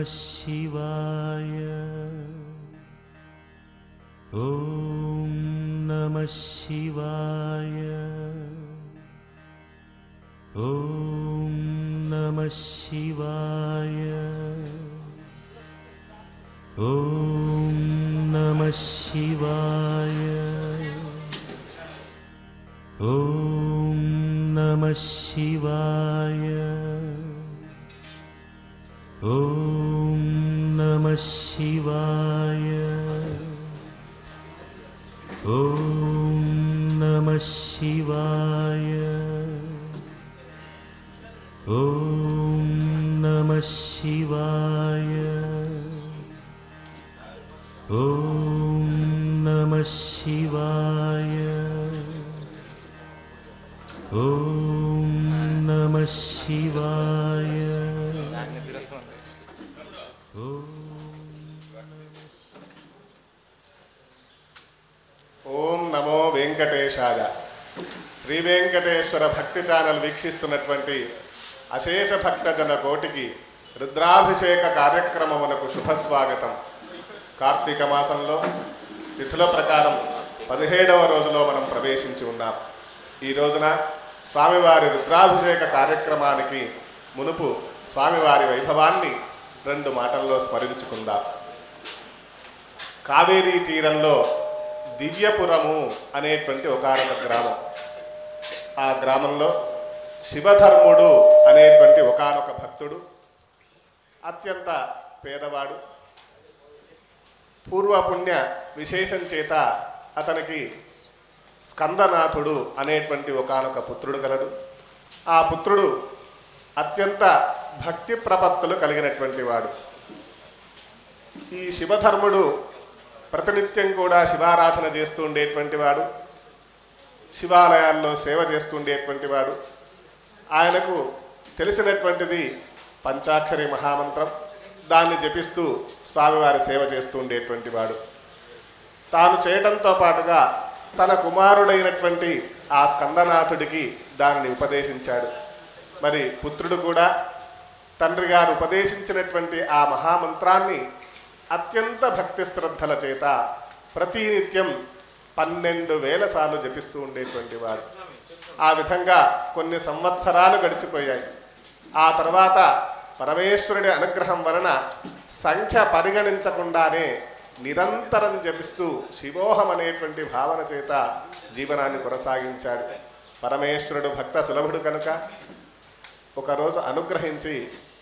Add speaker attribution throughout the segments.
Speaker 1: शिवाय ॐ नमः शिवाय ॐ नमः शिवाय ॐ नमः शिवाय ॐ नमः शिवाय ॐ नमः शिवाय ॐ नमः शिवाय ॐ नमः शिवाय ॐ नमः शिवाय ॐ नमः शिवाय
Speaker 2: ఓం నమో వెంకటేశాయ. శ్రీ వెంకటేశ్వర భక్తి ఛానల్ వీక్షిస్తున్నటువంటి అశేష భక్తజన కోటికి రుద్రాభిషేక కార్యక్రమమునకు శుభస్వాగతం. కార్తీక మాసంలో తిథుల ప్రకారం 17వ రోజులో మనం ప్రవేశించి ఉన్నాం. ఈ రోజున స్వామివారి రుద్రాభిషేక కార్యక్రమానికి మునుపు స్వామివారి వైభవాన్ని 2 మాటల్లో స్మరించుకుందాం. కావేరీ తీరంలో దివ్యపురము అనేటువంటి ఒకానొక గ్రామం. ఆ గ్రామంలో శివధర్ముడు అనేటువంటి ఒకానొక భక్తుడు, అత్యంత పేదవాడు. పూర్వపుణ్య విశేషం చేత అతనికి స్కందనాథుడు అనేటువంటి ఒకానొక పుత్రుడు కలడు. ఆ పుత్రుడు అత్యంత భక్తి ప్రపత్తులు కలిగినటువంటి వాడు. ఈ శివధర్ముడు ప్రతినిత్యం కూడా శివారాధన చేస్తూ ఉండేటువంటి వాడు, శివాలయాల్లో సేవ చేస్తూ ఉండేటువంటి వాడు. ఆయనకు తెలిసినటువంటిది పంచాక్షరి మహామంత్రం, దాన్ని జపిస్తూ స్వామివారి సేవ చేస్తూ ఉండేటువంటి వాడు. తాను చేయడంతో పాటుగా తన కుమారుడైనటువంటి ఆ స్కందనాథుడికి దానిని ఉపదేశించాడు. మరి పుత్రుడు కూడా తండ్రి గారు ఉపదేశించినటువంటి ఆ మహామంత్రాన్ని అత్యంత భక్తి శ్రద్ధల చేత ప్రతినిత్యం 12,000 సార్లు జపిస్తూ ఉండేటువంటి వాడు. ఆ విధంగా కొన్ని సంవత్సరాలు గడిచిపోయాయి. ఆ తర్వాత పరమేశ్వరుడి అనుగ్రహం వలన సంఖ్య పరిగణించకుండానే నిరంతరం జపిస్తూ శివోహం అనేటువంటి భావన చేత జీవనాన్ని కొనసాగించాడు. పరమేశ్వరుడు భక్త సులభుడు కనుక ఒకరోజు అనుగ్రహించి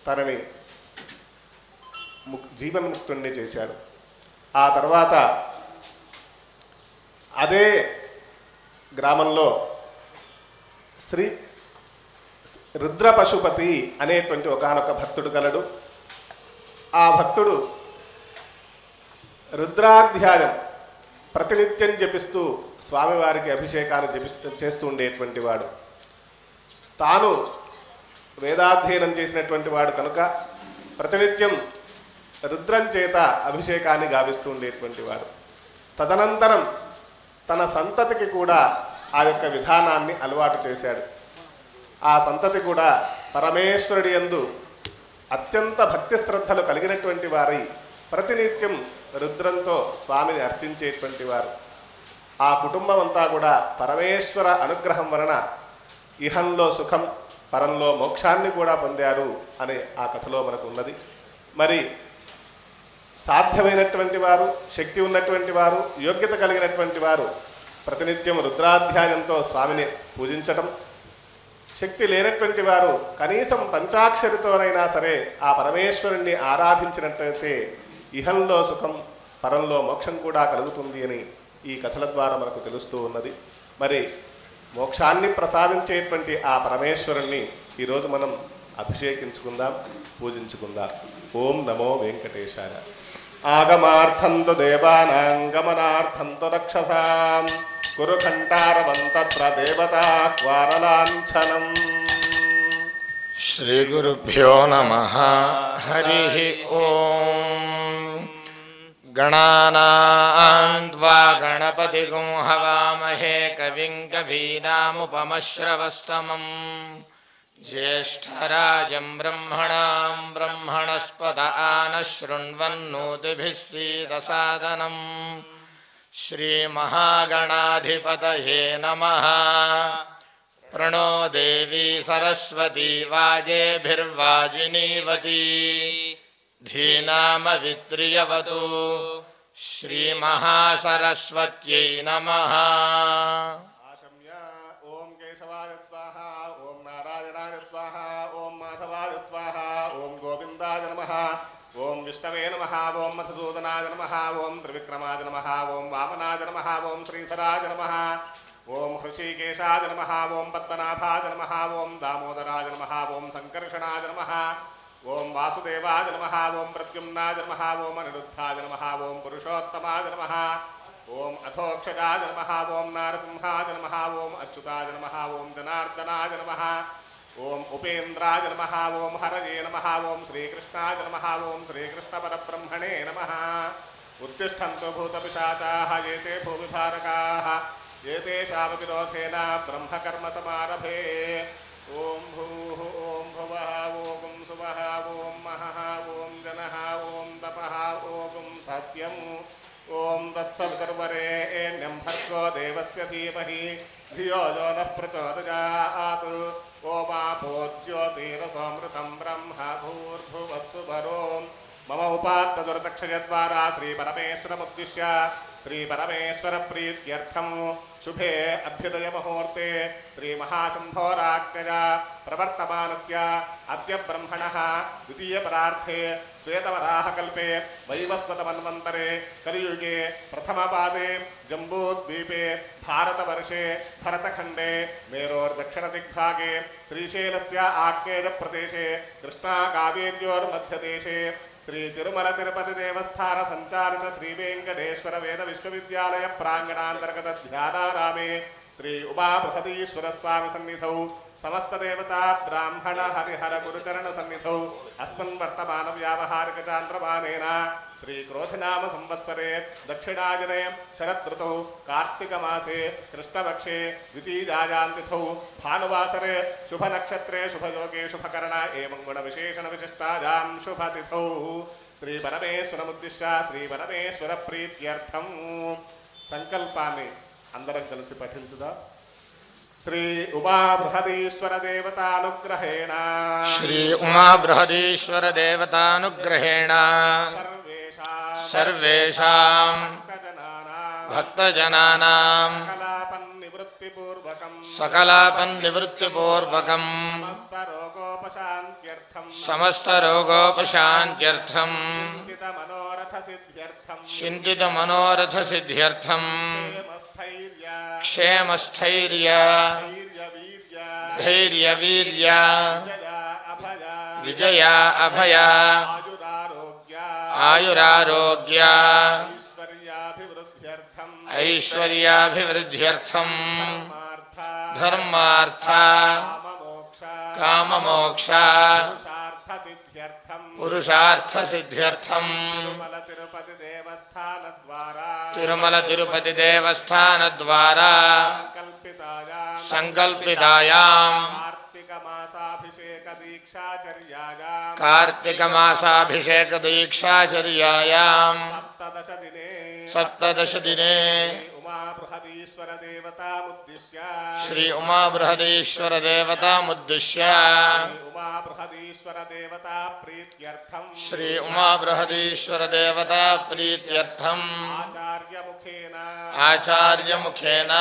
Speaker 2: తనని జీవన్ముక్తుణ్ణి చేశాడు. ఆ తర్వాత అదే గ్రామంలో శ్రీ రుద్ర పశుపతి అనేటువంటి ఒకానొక భక్తుడు కలడు. ఆ భక్తుడు రుద్రాధ్యాయం ప్రతినిత్యం జపిస్తూ స్వామివారికి అభిషేకాన్ని చేస్తూ ఉండేటువంటి వాడు. తాను వేదాధ్యయనం చేసినటువంటి వాడు కనుక ప్రతినిత్యం రుద్రం చేత అభిషేకాన్ని గావిస్తూ ఉండేటువంటి వాడు. తదనంతరం తన సంతతికి కూడా ఆ యొక్క విధానాన్ని అలవాటు చేశాడు. ఆ సంతతి కూడా పరమేశ్వరుడి యందు అత్యంత భక్తి శ్రద్ధలు కలిగినటువంటి వారై ప్రతినిత్యం రుద్రంతో స్వామిని అర్చించేటువంటి వారు. ఆ కుటుంబం అంతా కూడా పరమేశ్వర అనుగ్రహం వలన ఇహంలో సుఖం, పరంలో మోక్షాన్ని కూడా పొందారు అనే ఆ కథలో మనకు ఉన్నది. మరి సాధ్యమైనటువంటి వారు, శక్తి ఉన్నటువంటి వారు, యోగ్యత కలిగినటువంటి వారు ప్రతినిత్యం రుద్రాధ్యాయంతో స్వామిని పూజించటం, శక్తి లేనటువంటి వారు కనీసం పంచాక్షరితోనైనా సరే ఆ పరమేశ్వరుణ్ణి ఆరాధించినట్లయితే ఇహంలో సుఖం, పరంలో మోక్షం కూడా కలుగుతుంది అని ఈ కథల ద్వారా మనకు తెలుస్తూ ఉన్నది. మరి మోక్షాన్ని ప్రసాదించేటువంటి ఆ పరమేశ్వరుణ్ణి ఈరోజు మనం అభిషేకించుకుందాం, పూజించుకుందాం. ఓం నమో వెంకటేశాయ. ఆగమార్థం తు దేవానాం గమనార్థం తు రక్షసాం కురు ఘంటారవంతత్ర దేవతాహ్వానలాంఛనం.
Speaker 3: శ్రీ గురుభ్యో నమః. హరి ఓం. గణానాం త్వా గణపతిగుం హవామహే కవిం కవీనాముపమశ్రవస్తమం ज्येष्ठराजं ब्रह्मणां ब्रह्मणस्पत आनः शृण्वन्नोतिभिः सीदसादनम् श्रीमहागणाधिपतये नमः। प्रणो देवी सरस्वती वाजेभिर्वाजिनीवती धीनामवित्रियवतु श्रीमहासरस्वत्यै नमः।
Speaker 2: आचम्य ओम केशवाय स्वाहा, ओम नारायणाय स्वाहा, ओम माधवाय स्वाहा, ओम गोविंदाय नमः, ओम विष्णवे नमः, ओम मधुसूदनाय नमः, ओम त्रिविक्रमाय नमः, ओम वामनाय नमः, ओम श्रीधराय नमः, ओम हृषिकेशाय नमः, ओम पद्मनाभाय नमः, ओम दामोदराय नमः, ओम संकर्षणाय नमः, ओम वासुदेवाय नमः, ओम प्रद्युम्नाय नमः, ओम अनिरुद्धाय नमः, ओम पुरुषोत्तमाय नमः, ओम अथोक्षजाय नमः, ओम नारसिंहाय नमः, ओम अच्युताय नमः, ओम जनार्दनाय नमः, ओम उपेन्द्राय नमः, ओम हरये नमः, ओम श्रीकृष्णाय नमः, ओम श्रीकृष्णपरब्रह्मणे नमः। उत्तिष्ठन्तु भूतपिशाचाः ये ते भूमिभारकाः ये तेषामविरोधेन ब्रह्मकर्मसमारभे। ओम भूः ओम भुवः ओम सुवः ओम महः ओम जनः ओम तपः ओम सत्यम् ओम तत्सवितुर्वरेण्यं भर्गो देवस्य धीमहि धियो यो नः प्रचोदयात्। ओमापो ज्योतिरसोऽमृतं ब्रह्म भूर्भुवस्सुवरो मम उपात्तदुर्दक्षयद्वारा श्रीपरमेश्वरमुद्दिश्य श्रीपरमेश्वरप्रीत्यर्थं शुभे अभ्युदयमुहूर्ते श्रीमहाशम्भोराज्ञया प्रवर्तमानस्य अद्य ब्रह्मणः द्वितीयपरार्थे श्वेतवराहकल्पे वैवस्वतमन्वन्तरे कलियुगे प्रथमपादे जम्बूद्वीपे भारतवर्षे भरतखण्डे मेरोर्दक्षिणदिग्भागे श्रीशैलस्य आग्नेयप्रदेशे कृष्णाकावेर्योर्मध्यदेशे श्री तिरुमल तिरुपति देवस्थान संचालित श्री वेंकटेश्वर वेद विश्वविद्यालय प्रांगणांतर्गत ध्यानारामे श्री उमा बृहदीश्वर स्वामी सन्निधौ समस्त देवता ब्राह्मण हरिहर गुरुचरण सन्निधौ अस्मन् वर्तमान व्यावहारिक चांद्रमानेन श्री क्रोधनाम संवत्सरे दक्षिणायने शरदृतौ कार्तिक मासे कृष्णपक्षे द्वितीयायां तिथौ भानुवासरे शुभ नक्षत्रे शुभयोगे शुभकरण एवं गुण विशेषण विशिष्टायां शुभ तिथौ श्री परमेश्वरमुद्दिश्य श्री परमेश्वर प्रीत्यर्थं संकल्पानि అందరం కలిసి పఠించుదా. శ్రీ ఉమా బృహదీశ్వర దేవతానుగ్రహేణ
Speaker 3: श्री उमा बृहदीश्वर देवतानुग्रहेण सर्वेषां भक्तजनानां सकलापन्निवृत्तिपूर्वकं समस्तरोगोपशान्त्यर्थं चिन्तितमनोरथसिद्ध्यर्थं क्षेमस्थैर्य धैर्यवीर्य विजया अभया आयुरारोग्य ऐश्वर्याभिवृद्ध्यर्थं धर्मार्थ काममोक्ष पुरुषार्थसिद्ध्यर्थं तिरुमल तिरुपति देवस्थानद्वारा संकल्पितायां कार्तिक मासाभिषेक दीक्षाचर्यायां सप्तदश दिने श्री उमा बृहदीश्वर देवतामुद्दिश्य श्री उमा बृहदीश्वर देवता प्रीत्यर्थम आचार्य मुखेन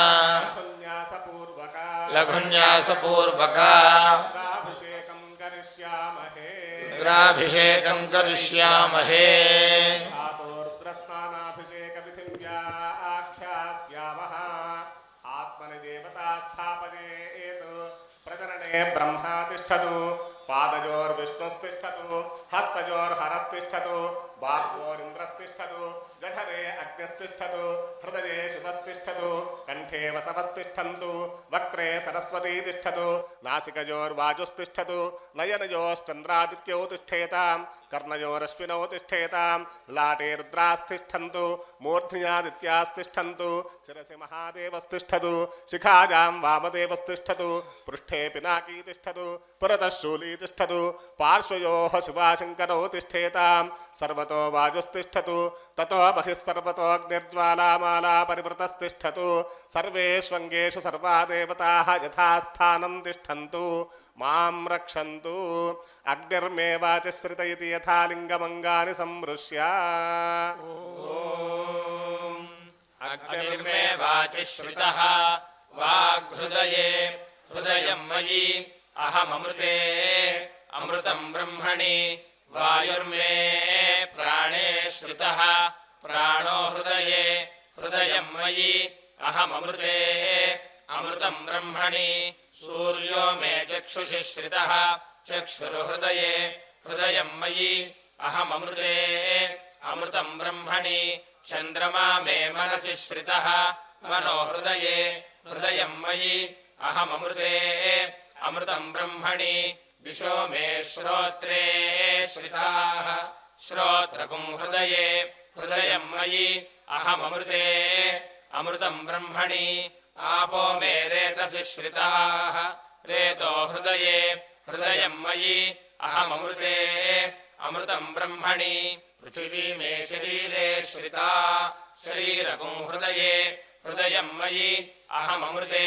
Speaker 3: लघुन्यासपूर्वक रुद्राभिषेकं करिष्यामहे
Speaker 2: ब्रह्मा तिष्ठतु पादयोर्विष्णुस्तिष्ठतु हस्तयोर्हरस्तिष्ठतु बाह्वोरिन्द्रस्तिष्ठतु जठरे अग्निस्तिष्ठतु हृदये शिवस्तिष्ठतु कंठे वसवस्तिष्ठन्तु वक्त्रे सरस्वती तिष्ठतु नासिकयोर्वाजुस्तिष्ठतु नयनयोश्चन्द्रादित्यौ तिष्ठेतां कर्णयोरश्विनौ तिष्ठेतां लाटे रुद्रास्तिष्ठन्तु मूर्ध्न्यादित्यास्तिष्ठन्तु शिरसि महादेवस्तिष्ठतु शिखायां वामदेवस्तिष्ठतु पृष्ठे पिनाकी तिष्ठतु पुरतः शूली तिष्ठतु पार्श्वयोः शिवाशङ्करौ तिष्ठेतां सर्वतो वायुस्तिष्ठतु ततो बहिः सर्वतो अग्निर्ज्वालामाला परिवृतस्तिष्ठतु सर्वेष्वङ्गेषु सर्वा देवताः यथास्थानं तिष्ठन्तु मां रक्षन्तु अग्निर्मे वाचश्रित इति यथा लिङ्गमङ्गानि संवृष्य
Speaker 3: अग्निर्मे वाचिश्रितः वाग्हृदये हृदयं मयि अहममृते अमृतं ब्रह्मणि वायुर्मे प्राणे श्रितः प्राणो हृदये हृदयं मयि अहममृते अमृतं ब्रह्मणि सूर्यो मे चक्षुषि श्रितः चक्षुर्हृदये हृदयं मयि अहममृते अमृतं ब्रह्मणि चन्द्रमा मे मनसि श्रितः मनो हृदये हृदयं मयि अहममृते अमृतं ब्रह्मणि दिशो मे श्रोत्रे श्रिताः श्रोत्रकुं हृदये हृदयं मयि अहममृते अमृतं ब्रह्मणि आपो मे रेतसि श्रिताः रेतो हृदये हृदयं मयि अहममृते अमृतं ब्रह्मणि पृथिवी मे शरीरे श्रिता शरीरकुं हृदये हृदयं मयि अहममृते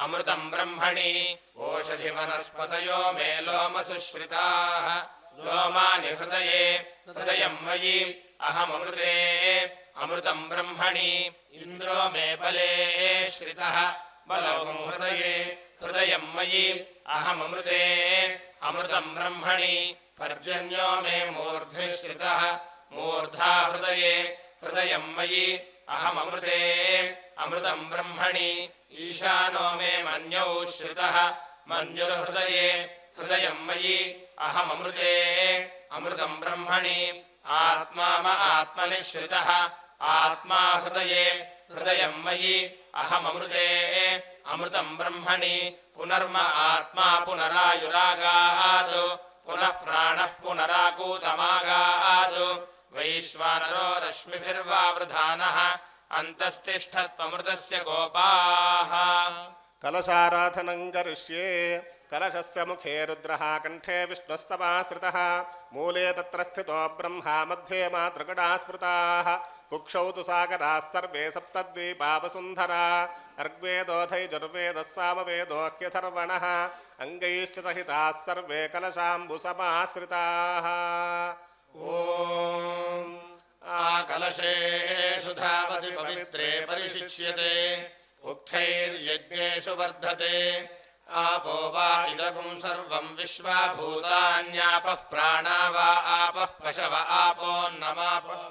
Speaker 3: अमृतं ब्रह्मणि ओषधिवनस्पतयो मे लोमसु श्रिताः लोमानि हृदये हृदयं मयि अहममृते अमृतं ब्रह्मणि इन्द्रो मे बले श्रितः बलकुं हृदये हृदयं मयि अहममृते अमृतं ब्रह्मणि पर्जन्यो मे मूर्ध्नि श्रितः मूर्धा हृदये हृदयं मयि अहममृते अमृतं ब्रह्मणि ईशानो मे मन्यौ श्रितः मन्युर्हृदये हृदयं मयि अहममृते अमृतं ब्रह्मणि आत्मा म आत्मनि श्रितः आत्मा हृदये हृदयं मयि अहममृते अमृतं ब्रह्मणि पुनर्म आत्मा पुनरायुरागात् पुनः प्राणः पुनराकूतमागात् वैश्वानरो रश्मिभिर्वावृधानः अन्तस्तिष्ठत्वमृतस्य गोपाः
Speaker 2: कलशाराधनं करिष्ये कलशस्य मुखे रुद्रः कंठे विष्णुः समाश्रितः मूले तत्र स्थितो ब्रह्मा मध्ये मातृगणा स्मृताः कुक्षौ तु सागराः सर्वे सप्तद्वीपा वसुन्धरा ऋग्वेदोऽथैजुर्वेदः सामवेदोऽह्यथर्वणः अङ्गैश्च सहिताः सर्वे कलशाम्बुसमाश्रिताः
Speaker 3: ॐ आकलशेषु धावति पवित्रे परिशिच्यते उक्थैर्यज्ञेषु वर्धते आपो वा इदगुं सर्वं विश्वा भूतान्यापः प्राणा वा आपः पशव आपोन्नमापः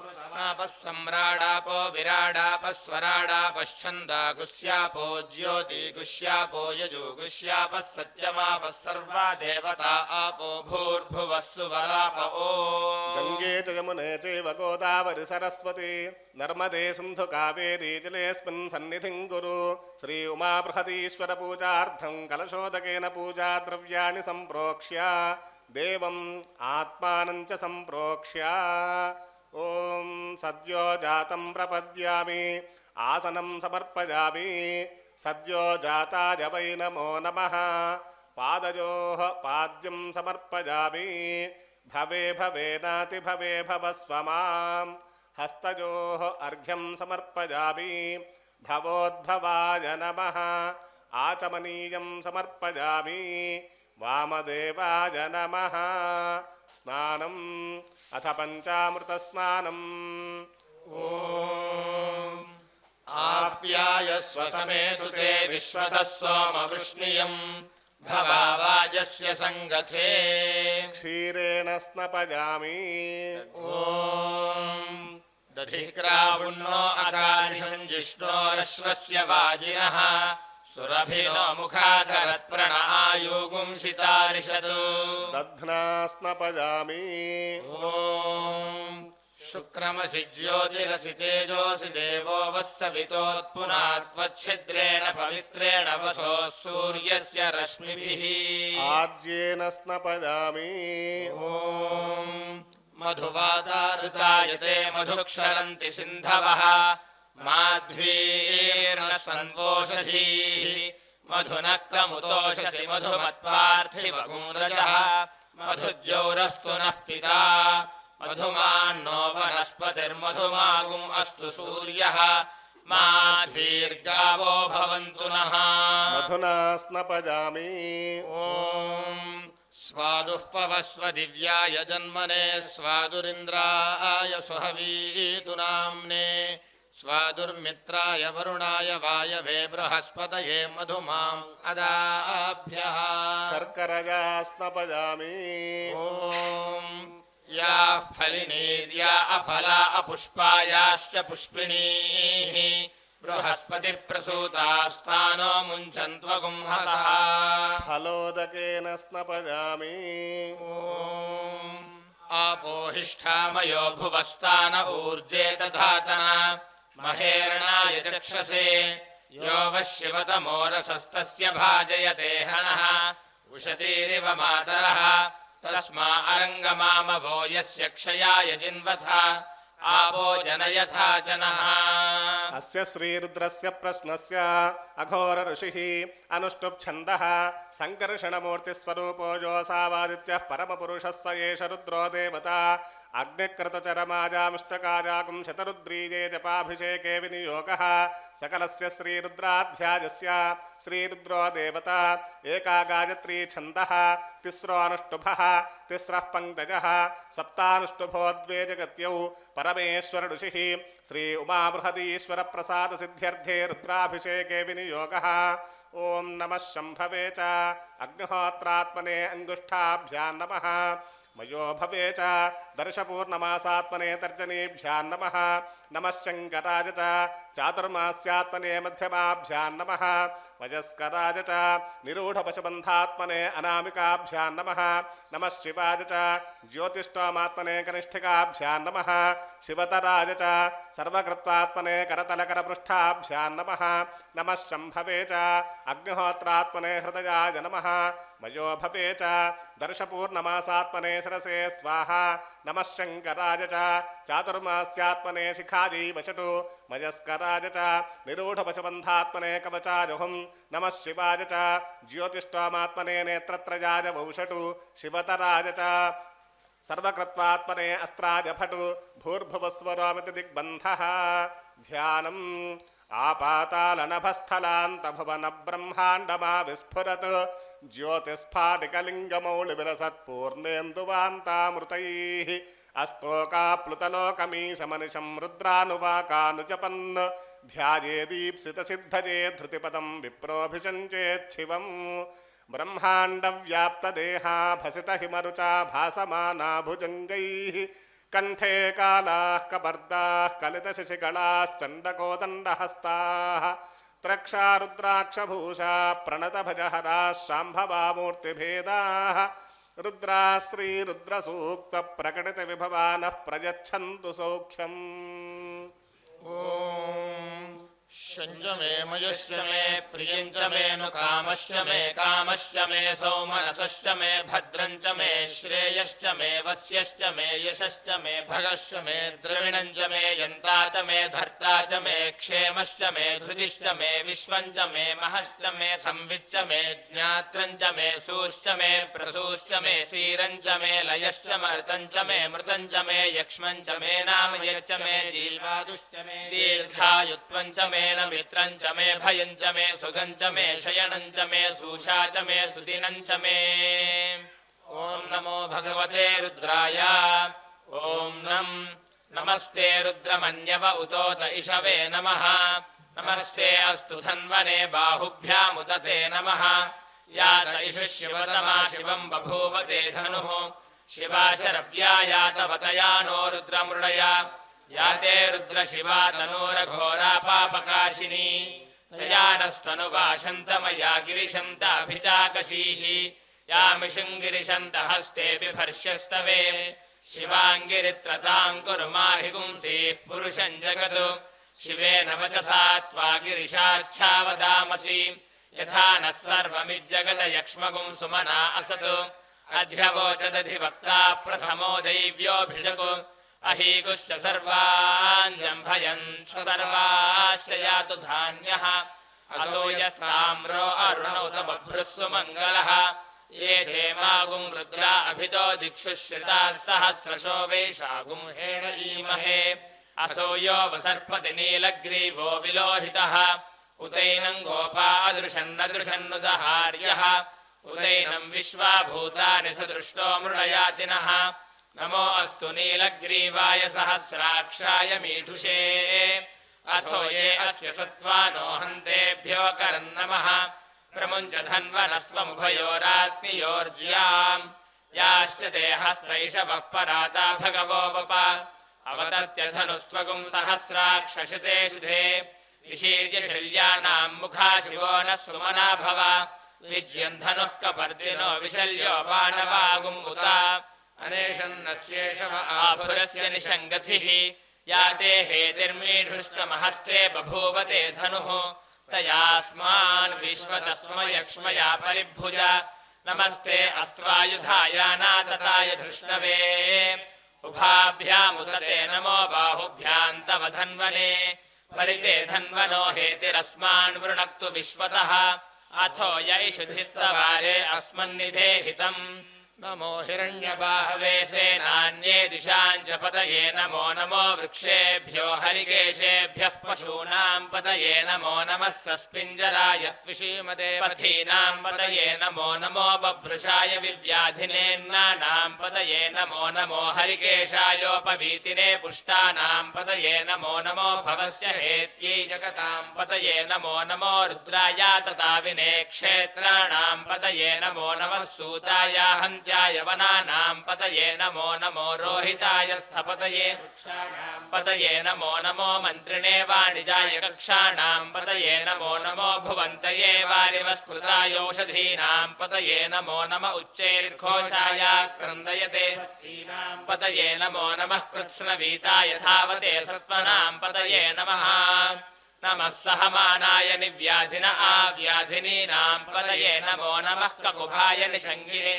Speaker 3: सम्राडापो विराडापः स्वराडापश्छन्दा गुस्यापो ज्योति गुस्यापो यजु गुस्यापः सत्यमापः सर्वा देवता आपो भूर्भुवः सुवराप ॐ
Speaker 2: गंगे च यमुने चैव गोदावरी सरस्वती नर्मदे सिन्धु कावेरी जलेऽस्मिन् सन्निधिं कुरु श्री उमा बृहदीश्वर पूजार्थं कलशोदकेन पूजा द्रव्याणि सम्प्रोक्ष्य देवम् आत्मानं च सम्प्रोक्ष्य ओम सद्यो जातं प्रपद्यामि आसनं समर्पयामि सद्यो जाताय वै नमो नमः पादयोः पाद्यं समर्पयामि भवे भवेनाति भवे भवस्व मां हस्तयोः अर्घ्यं समर्पयामि भवोद्भवाय नमः आचमनीयं समर्पयामि वामदेवाय नमः स्नानम् अथ पंचामृतस्नानम्
Speaker 3: ॐ आप्यायस्व समेतु ते विश्वतः सोमवृष्णियम् भवावाजस्य सङ्गथे
Speaker 2: क्षीरेण स्नपयामि
Speaker 3: ॐ दधिक्रावुन्नो अकार्षं जिष्णोरश्वस्य वाजिनः सुरभिनो मुखाकरत्प्रण आयुगुंसितारिषत्
Speaker 2: दध्ना स्नपयामि
Speaker 3: ॐ शुक्रमसि ज्योतिरसि तेजोऽसि देवो वः सवितोत्पुनात्वच्छिद्रेण पवित्रेण वसोः सूर्यस्य रश्मिभिः
Speaker 2: आज्येन स्नपयामि
Speaker 3: ॐ मधुवातारुतायते मधुक्षरन्ति सिन्धवः माध्वीर्न सन्वोषधीः मधुनक्रमुतोषसि मधुमत्पार्थिवगुंरजः मधुद्यौरस्तु नः पिता मधुमान्नो वनस्पतिर्मधुमागुम् अस्तु सूर्यः माध्वीर्गावो भवन्तु नः
Speaker 2: मधुना स्नपयामि
Speaker 3: ॐ स्वादुः पवस्व दिव्याय जन्मने स्वादुरिन्द्राय सुहवीतु नाम्ने स्वादुर्मित्राय वरुणाय वायवे बृहस्पतये मधुमाम् अदाभ्यः
Speaker 2: शर्करया स्नपयामि
Speaker 3: ॐ याः फलिनीर्या अफला अपुष्पायाश्च पुष्पिणीः बृहस्पतिप्रसूतास्तानो मुञ्चन्त्वगुंहसः
Speaker 2: फलोदकेन स्नपयामि
Speaker 3: ॐ आपोहिष्ठामयो भुवस्तान ऊर्जे दधातना महेरणाय चक्षसे यो वः शिवतमोरसस्तस्य भाजयते हनः उशतीरिव मातरः तस्मा अरङ्गमामवो यस्य क्षयाय जिन्वथा आपो जनयथा च नः
Speaker 2: अस्य श्रीरुद्रस्य प्रश्नस्य अघोर ऋषिः अनुष्टुप् छन्दः सङ्कर्षणमूर्तिस्वरूपो योऽसावादित्यः परमपुरुषस्य एष रुद्रो देवता अग्निकृतचरमाजामिष्टकाजाकुं शतरुद्रीये जपाभिषेके विनियोगः सकलस्य श्रीरुद्राध्यायस्य श्रीरुद्रो देवता एका गायत्री छन्दः तिस्रो अनुष्टुभः तिस्रः पङ्कजः सप्तानुष्टुभो द्वे जगत्यौ परमेश्वर ऋषिः श्री उमाबृहदीश्वर प्रसाद सिद्ध्यर्थे रुद्राभिषेके विनियोगः ॐ नमः शम्भवे च अग्निहोत्रात्मने अङ्गुष्ठाभ्यां नमः मयो भवे च दर्शपूर्णमासात्मने तर्जनीभ्यां नमः नमः शङ्कराय च चातुर्मास्यात्मने मध्यमाभ्यां नमः वयस्कराय च निरूढपशुबन्धात्मने अनामिकाभ्यां नमः नमः शिवाय च ज्योतिष्टोमात्मने कनिष्ठिकाभ्यां नमः शिवतराय च सर्वकृत्वात्मने करतलकरपृष्ठाभ्यां नमः नमः शम्भवे च अग्निहोत्रात्मने हृदयाय नमः मयो भवे च दर्शपूर्णमासात्मने शिरसे स्वाहा नमः शङ्कराय च चातुर्मास्यात्मने शिखायै वचतु मयस्कराय च निरूढपशुबन्धात्मने कवचाजुहुं नमः शिवाय च ज्योतिष्टोमात्मने नेत्रत्रयाय वौषटु शिवतराय च सर्वकृत्वात्मने अस्त्राय फटु भूर्भुवस्वरोमिति दिग्बन्धः ध्यानम् आपातालनभस्थलान्तभुवन ब्रह्माण्डमा विस्फुरत् ज्योतिस्फाटिकलिङ्गमौलिविलसत्पूर्णेन्दुवान्तामृतैः अस्तोकाप्लुतलोकमीशमनिशं रुद्रानुवाकानुजपन् ध्यायेदीप्सितसिद्धये धृतिपदं विप्रोऽभिषञ्चेच्छिवम् ब्रह्माण्डव्याप्तदेहा भसितहिमरुचा भासमाना भुजङ्गैः कंठे कालाः कपर्दाः कलितशिशिगणाश्चण्डकोदण्डहस्ताः त्रक्षा रुद्राक्षभूषा प्रणतभजहराः शाम्भवामूर्तिभेदाः रुद्रा श्रीरुद्रसूक्तप्रकटितविभवानः प्रयच्छन्तु सौख्यम्
Speaker 3: ॐ शञ्च मे मयुश्च मे प्रियञ्च मे नु कामश्च मे सौमनसश्च मे भद्रञ्च मे श्रेयश्च मे वस्यश्च मे यशश्च मे भगश्च मे द्रविणञ्च मे यन्ता च मे धर्ता च मे क्षेमश्च मे धृतिश्च मे विश्वञ्च मे महश्च मे संविच्च मे ज्ञात्रञ्च मे सूश्च मे प्रसूश्च मे सीरञ्च मे लयश्च मर्तञ्च मे मृतञ्च मे यक्ष्मञ्च मे नामयच्च मे जीवादुश्च मे दीर्घायुत्वञ्च मे मित्रञ्च मे भयञ्च मे सुगञ्च मे शयनञ्च मे सूषा च मे सुदिनञ्च मे ॐ नमो भगवते रुद्राय ॐ नमस्ते रुद्रमन्यव उतोत इषवे नमः नमस्ते अस्तु धन्वने बाहुभ्यामुदते नमः यात इषु शिवतमा शिवं बभूवते धनुः शिवा शरव्या यातवतया नो रुद्रमृडया याते रुद्रशिवा तनूरघोरा पापकाशिनी तया नस्तनुवाशन्तमया गिरिशन्ताभिचाकशीः यामिषुङ्गिरिशन्त हस्ते बिभर्ष्यस्तवे शिवाङ्गिरित्रताम् कुरु माहि पुंसीः पुरुषम् जगत् शिवेन वचसा त्वा गिरिशाच्छावदामसि यथा नः सर्वमिज्जगदयक्ष्मगुं सुमना असत् अध्यवोचदधिवक्ता प्रथमो दैव्योऽभिषक् अहीगुश्च सर्वाञ्जम्भयन् सर्वाश्च यातु धान्यः असूयस्ताम्रो अरुणौत बभ्रुः सुमङ्गलः ये चेमागुं रुद्रा अभितो दिक्षु श्रिताः सहस्रशो वैशागुं हेणीमहे असूयो वसर्पति नीलग्रीवो विलोहितः उदैनं गोपा अदृशन्नदृशन्नुदहार्यः उदैनं विश्वाभूतानि सदृष्टो मृडयातिनः नमो अस्तु नीलग्रीवाय सहस्राक्षाय मीढुषे अथो ये अस्य सत्त्वानो हन्तेभ्यो करन्नमः प्रमुञ्च धन्वनस्त्वमुभयोरात्मियोर्ज्याम् याश्च देहस्तैषवः पराता भगवो वप अवतत्य धनुस्त्वगुं सहस्राक्षशते शुधे विशीर्य शल्यानाम् मुखा शिवो नः सुमना भव विज्यन् धनुः कपर्दिनो विशल्यो बाणवागुम् उत अनेशन्नस्येषव आभुरस्य निशङ्गतिः या ते हेतिर्मीढुष्टमहस्ते बभूवते धनुः तयास्मान् विश्वतस्मयक्ष्मया परिभुज नमस्ते अस्त्वायुधायानातताय धृष्णवे उभाभ्यामुदते नमो बाहुभ्याम् तव धन्वने परिते धन्वनो हेतिरस्मान् वृणक्तु विश्वतः अथो यैषुधिस्तवारे अस्मन्निधेहितम् नमो हिरण्यबाहवे सेनान्ये दिशाम् च पतये नमो नमो वृक्षेभ्यो हरिकेशेभ्यः पशूनाम् पतये नमो नमः सस्पिञ्जराय त्विषीमते पथीनाम् पतये नमो नमो बभ्रुषाय विव्याधिनेन्नानाम् पतये नमो नमो हरिकेशायोपवीतिने पुष्टानाम् पतये नमो नमो भवस्य हेत्यै जगताम् पतये नमो नमो रुद्राय तताविने क्षेत्राणाम् पतये नमो नमः सूताय हन्त्याय वनानाम् पतये नमो नमो रोहिताय स्थपतये वृक्षाणाम् पतये नमो नमो मन्त्रिणे वाणिजाय कक्षाणाम् पतये नमो नमो भुवन्तये वारिवस्कृतायोषधीनाम् पतये नमो नम उच्चैर्घोषाय क्रन्दयते पतये नमो नमः कृत्स्नवीताय धावते सत्त्वनाम् पतये नमः नमः सहमानाय निव्याधिन आव्याधिनीनाम् पतये नमो नमः ककुभाय निषङ्गिणे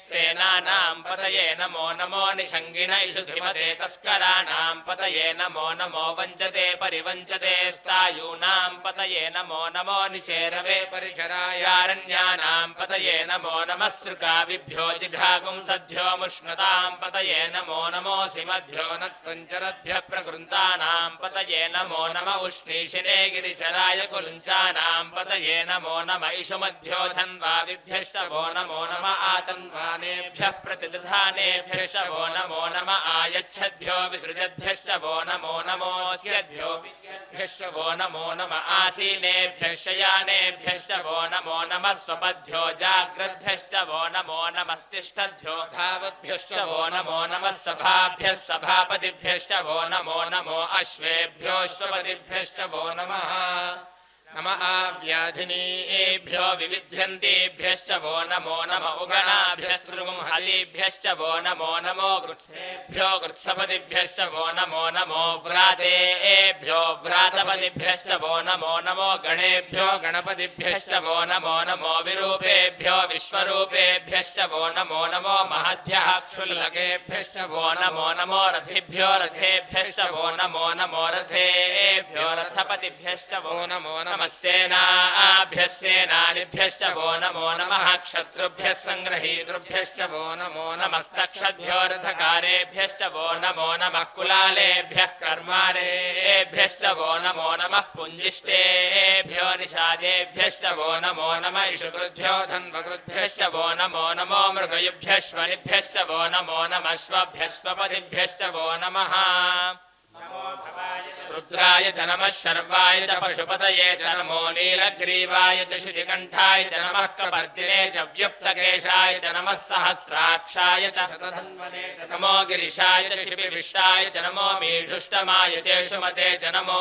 Speaker 3: सेनानाम् पतये नमो नमो निषङ्गिण इषुधिमते तस्कराणाम् पतये नमो नमो वञ्चते परिवञ्चते स्तायूनाम् पतये नमो नमो निचेरवे परिचरायारण्यानाम् पतये नमो नमः सृकाविभ्यो जिघागुंसद्भ्यो मुष्णताम् पतये नमो नमोऽसि मध्यो नक्तञ्चरद्भ्यः प्रकृन्तानाम् पतये नमो नम उष्णीशिने गिरिचराय कुरुञ्चानाम् पतये नमो नम इषुमध्यो धन्वादिभ्यश्च वो नमो नम आतन्वा नेभ्यः प्रतिदधानेभ्यश्च वो नमो नम आयच्छद्भ्यो विसृजद्भ्यश्च वो नमो नमोऽस्यद्भ्यो विद्यद्भ्यश्च वो नमो नम आसीनेभ्यः शयानेभ्यश्च वो नमो नमः स्वपद्भ्यो जाग्रद्भ्यश्च वो नमो नमस्तिष्ठद्भ्यो धावद्भ्यश्च वो नमो नमः सभाभ्यः सभापतिभ्यश्च वो नमो नमो अश्वेभ्योऽश्वपतिभ्यश्च वो नमः नम आव्याधिनीभ्यो विविध्यन्तेभ्यश्च वो नमो नम उगणाभ्यस्त्रुमुहलीभ्यश्च वो नमो नमो गृत्सेभ्यो गृत्सपतिभ्यश्च वो नमो नमो व्रातेभ्यो व्रातपतिभ्यश्च वो नमो नमो गणेभ्यो गणपतिभ्यश्च वो नमो नमो विरूपेभ्यो विश्वरूपेभ्यश्च वो नमो नमो महद्भ्यः क्षुल्लकेभ्यश्च वो नमो नमो रथिभ्यो रथेभ्यश्च वो नमो नमो रथेभ्यो रथपतिभ्यश्च वो नमो नमः सेनाभ्यः सेनानिभ्यश्च वो नमो नमः क्षत्रुभ्यः सङ्ग्रहीतृभ्यश्च वो नमो नमस्तक्षद्भ्यो रथकारेभ्यश्च वो नमो नमः कुलालेभ्यः कर्मारेभ्यश्च वो नमो नमः पुञ्जिष्टेभ्यो निषादेभ्यश्च वो नमो नमः इषुकृद्भ्यो धन्वकृद्भ्यश्च वो नमो नमो मृगयुभ्यश्वनिभ्यश्च वो नमो नमः श्वभ्यश्वपतिभ्यश्च वो नमः रुद्राय च नमः शर्वाय च पशुपतये च नमो नीलग्रीवाय च श्रीकण्ठाय च नमः कपर्दिने च व्युप्तकेशाय च नमः सहस्राक्षाय च शतधन्वने च नमो गिरिशाय च शिपिविष्टाय च नमो मीढुष्टमाय च सुमते च नमो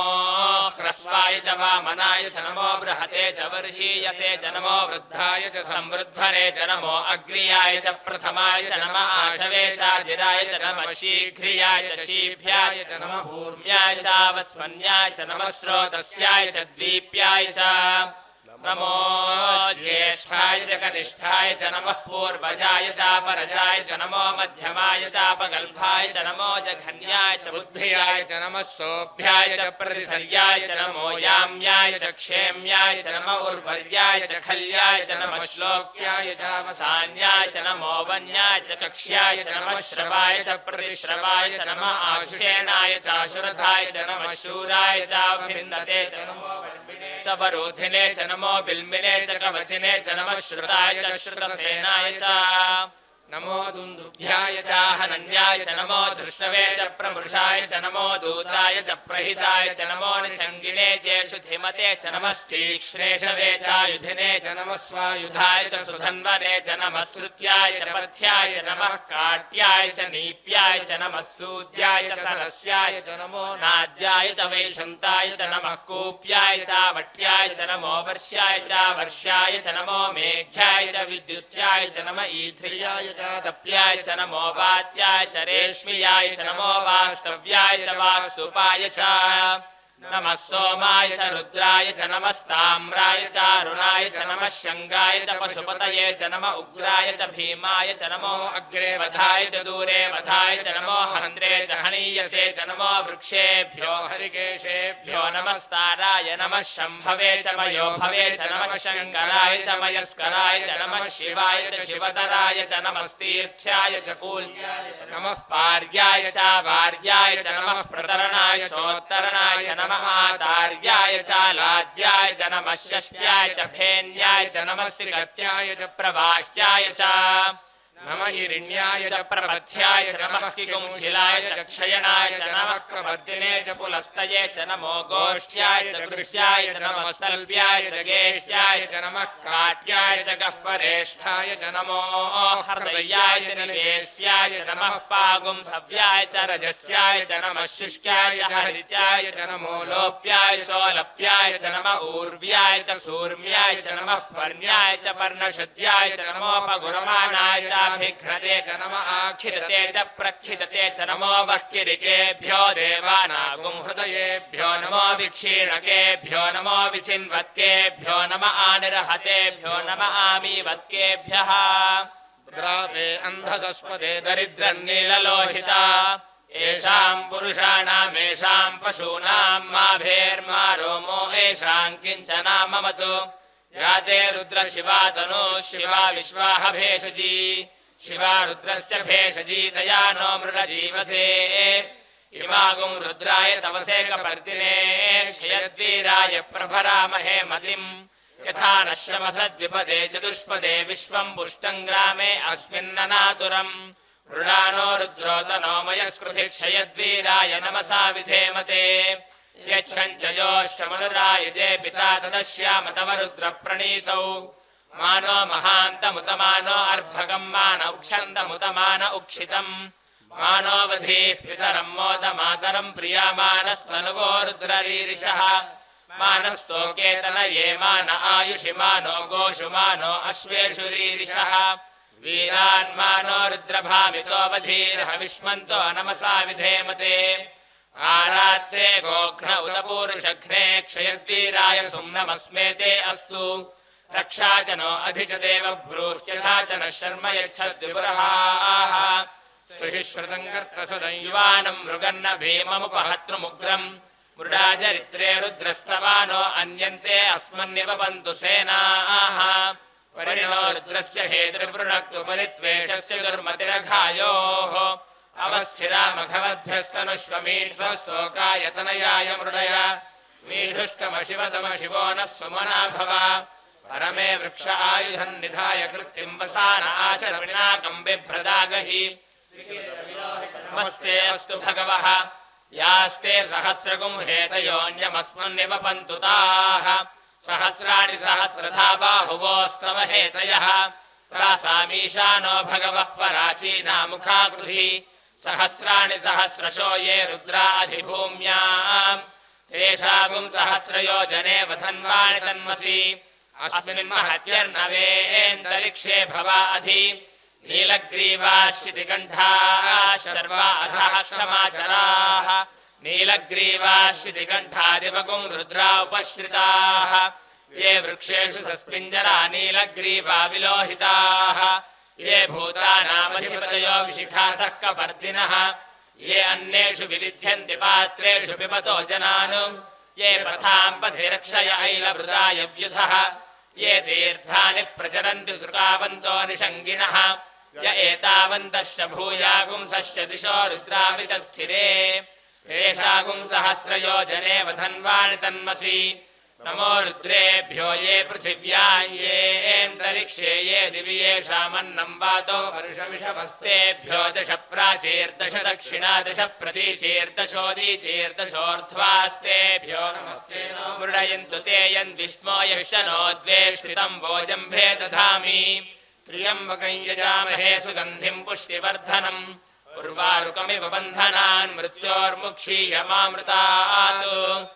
Speaker 3: ह्रस्वाय च वामनाय च नमो बृहते च वर्षीयसे च नमो वृद्धाय च संवृद्धने च नमो अग्र्याय च प्रथमाय च नमः आशवे चाजिराय च नमः शीघ्रियाय च शीभ्याय च नमः भूर्म्याय च वस्वन्याय च नमः स्रोतस्याय च द्वीप्याय च नमो ज्येष्ठाय च कनिष्ठाय च नमः पूर्वजाय च परजाय च नमो मध्यमाय च अपगल्भाय च नमो जघन्याय च बुद्ध्याय च नमः सोभ्याय च प्रतिसर्याय च नमो याम्याय च क्षेम्याय च नमः उर्वर्याय च खल्याय च नमः श्लोक्याय च अवसान्याय च नमो वन्याय च कक्ष्याय च नमः श्रवाय च प्रतिश्रवाय च नमः आशुषेणाय च आशुरथाय च नमः शूराय च अभिन्नते च नमो च वरोधिने च नमो बिल्मिने च कवचिने च नमः श्रुताय च श्रुतसेनाय च नमो दुन्दुभ्याय च हनन्याय च नमो धृष्णवे च प्रमृषाय च नमो दूताय च प्रहिताय च नमो निषङ्गिने चेषु धिमते च नमस्तीक्ष्णेषवे चायुधिने च नमः स्वायुधाय च सुधन्वने च नमः श्रुत्याय च पथ्याय च नमः काट्याय च नीप्याय च नमः सूद्याय च सरस्याय च नमो नाद्याय च वैशन्ताय च नमः कूप्याय च वट्याय च नमो वर्ष्याय च वर्ष्याय च नमो मेघ्याय च विद्युत्याय च नमः ईध्र्याय च तप्याय च नमो वात्याय च रेश्म्याय च नमो वास्तव्याय च वास्तुपाय च नमः सोमाय च रुद्राय च नमस्ताम्राय च अरुणाय च नमः शङ्गाय च पशुपतये च नमः उग्राय च भीमाय च नमो अग्रे वधाय च दूरे वधाय च नमो हन्त्रे च हनीयसे च नमो वृक्षेभ्यो हरिकेशेभ्यो नमस्ताराय नमः शम्भवे च मयोभवे च नमः शङ्कराय च मयस्कराय च नमः शिवाय च शिवतराय च नमस्तीर्थ्याय च कूल्याय च नमः पार्याय च वार्याय च नमः प्रतरणाय चोत्तरणाय च नमः आतार्याय च लाद्याय च नमः षष्ट्याय च फेन्याय च नमः श्रीगत्याय च प्रवाह्याय च नमः हिरण्याय च प्रपथ्याय च नमः किकुंशिलाय च क्षयणाय च नमः कवर्दिने च पुलस्तये च नमो गोष्ठ्याय च गृह्याय च नमः स्तल्प्याय च गेह्याय च नमः काट्याय च गह्वरेष्ठाय च नमो हृदयाय च निवेश्याय च नमः पागुंसव्याय च रजस्याय च नमः शुष्क्याय च हरित्याय च नमो लोप्याय चोलप्याय च नमः ऊर्व्याय च सूर्म्याय च नमः पर्ण्याय च पर्णशुद्ध्याय च नमोपगुरमाणाय च भिघ्नते च नमः आखिरते च प्रक्षितते च नमो वह्किरिकेभ्यो देवानागुं हृदयेभ्यो नमो विक्षीणकेभ्यो नमो विचिन्वत्केभ्यो नमः आनिर्हतेभ्यो नमः आमीवत्केभ्यः द्रापे अन्धसस्पदे दरिद्रन्नीललोहिता येषाम् पुरुषाणामेषाम् पशूनाम् माभेर्मा रोमो येषाम् किञ्चनाममतु या ते रुद्रशिवा तनुः शिवा विश्वाह भेषजी शिवा रुद्रस्य भेषजी तया नो मृडजीवसे इमागुं रुद्राय तवसे कपर्दिने क्षयद्वीराय प्रभरामहे मतिम् यथा नः शमसद्विपदे चतुष्पदे विश्वम् पुष्टम् ग्रामे अस्मिन्ननातुरम् मृडानो रुद्रोतनो मयस्कृति क्षयद्वीराय नमसा विधेमते यच्छञ्चयोश्चमनुरायुजे पिता तदश्याम तव रुद्रप्रणीतौ मानो महान्तमुतमानो अर्भगम् मान उक्षन्तमुतमान उक्षितम् मानो वधीः पितरम् मोदमातरम् प्रियामानस्तनुवो रुद्ररीरिषः मानस्तोकेतन ये मान आयुषि मानो गोषु मानो अश्वेषु रीरिषः वीरान्मानो रुद्रभामितो वधीर्हविष्मन्तो नमसा विधेमते आरात्ते गोघ्न उत पूरुषघ्ने क्षयद्वीराय सुम्नमस्मेते अस्तु रक्षा च नो अधि च देव ब्रूह्यथा च नः शर्म यच्छद्विपुरहाः स्तुहि श्रुतम् कर्तसुदम् युवानम् मृगन्न भीममुपहत्रुमुग्रम् मृडाचरित्रे रुद्रस्तवानो अन्यन्ते अस्मन्निवपन्तु सेनाः परिणो रुद्रस्य हेतुर्वृणक्तु परित्वेषस्य दुर्मतिरघायोः अवस्थिरामघवद्भ्यस्तनुष्वमीढ्वस्तोकायतनयाय मृडय मीढुष्टमशिवतमशिवो नः सुमना भव परमे वृक्ष आयुधम् निधाय कृत्तिम् वसान आचरपिनाकम् बिभ्रदागहि नमस्ते अस्तु भगवः यास्ते सहस्रगुं हेतयोऽन्यमस्मन्निवपन्तु ताः सहस्राणि सहस्रधा बाहुवोस्तव हेतयः तासामीशानो भगवः पराचीना मुखाकृधि सहस्राणि सहस्रशो ये रुद्रा अधिभूम्याम् तेषागुं सहस्रयोजने वधन्वाणि तन्मसि अस्मिन् महत्यर्णवेऽन्तरिक्षे भवा अधि नीलग्रीवाश्चितिकण्ठाः शर्वा अधः क्षमाचराः नीलग्रीवाश्चितिकण्ठादिवगुं रुद्रा उपश्रिताः ये वृक्षेषु सस्पिञ्जरा नीलग्रीवा विलोहिताः ये भूतानामधिपतयो विशिखासः कपर्दिनः ये अन्येषु विविध्यन्ति पात्रेषु पिबतो जनान् ये पथां पथि रक्षय ऐलवृदायव्युधः ये तीर्थानि प्रचरन्ति सुकावन्तो निषङ्गिणः य एतावन्तश्च भूयागुंसश्च दिशो रुद्रामृतस्थिरे तेषागुं सहस्रयोजने वधन्वानि तन्मसि नमो रुद्रेभ्यो ये पृथिव्यां येऽन्तरिक्षे ये दिवि येषामन्नं वातो वर्षमिषभस्तेभ्यो दश प्राचीर्दश दक्षिणा दश प्रतीचीर्दशोदीचीर्दशोर्ध्वास्तेभ्यो नमस्ते नो मृडयन्तु ते यन्विष्मो यश्च नो द्वेष्टितं भोजम्भे दधामि त्र्यम्बकं यजामहे सुगन्धिं पुष्टिवर्धनम् उर्वारुकमिव बन्धनान् मृत्योर्मुक्षीयमामृतात्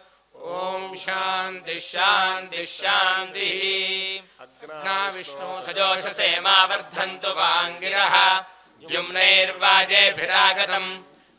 Speaker 3: ओम शांति शांति शांति अग्ना विष्णु सजोषसे मा वर्धन्तु वाङ्गिरः द्युम्नैर्वाजेभिरागतम्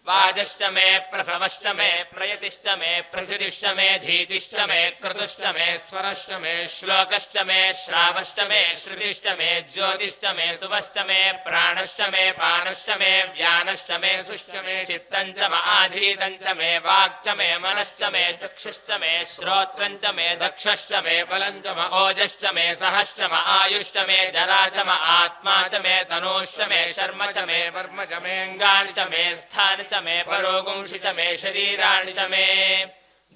Speaker 3: वाजश्च मे प्रसवश्च मे प्रयतिश्च मे प्रसिद्धिश्च मे धीतिश्च मे क्रतुश्च मे स्वरश्च मे श्लोकश्च मे श्रावश्च मे श्रुतिश्च मे ज्योतिश्च मे सुवश्च मे प्राणश्च मे पानश्च मे व्यानश्च मे सुश्च मे चित्तञ्च म आधीतञ्च मे वाक्च मे मनश्च मे चक्षुश्च मे श्रोत्रञ्च मे दक्षश्च मे बलञ्च म ओजश्च मे सहश्च म आयुश्च मे जरा च म आत्मा च मे तनूश्च मे शर्म च मे वर्म च मेऽङ्गानि च मे स्थानि च मे परोगुंषि च मे शरीराणि च मे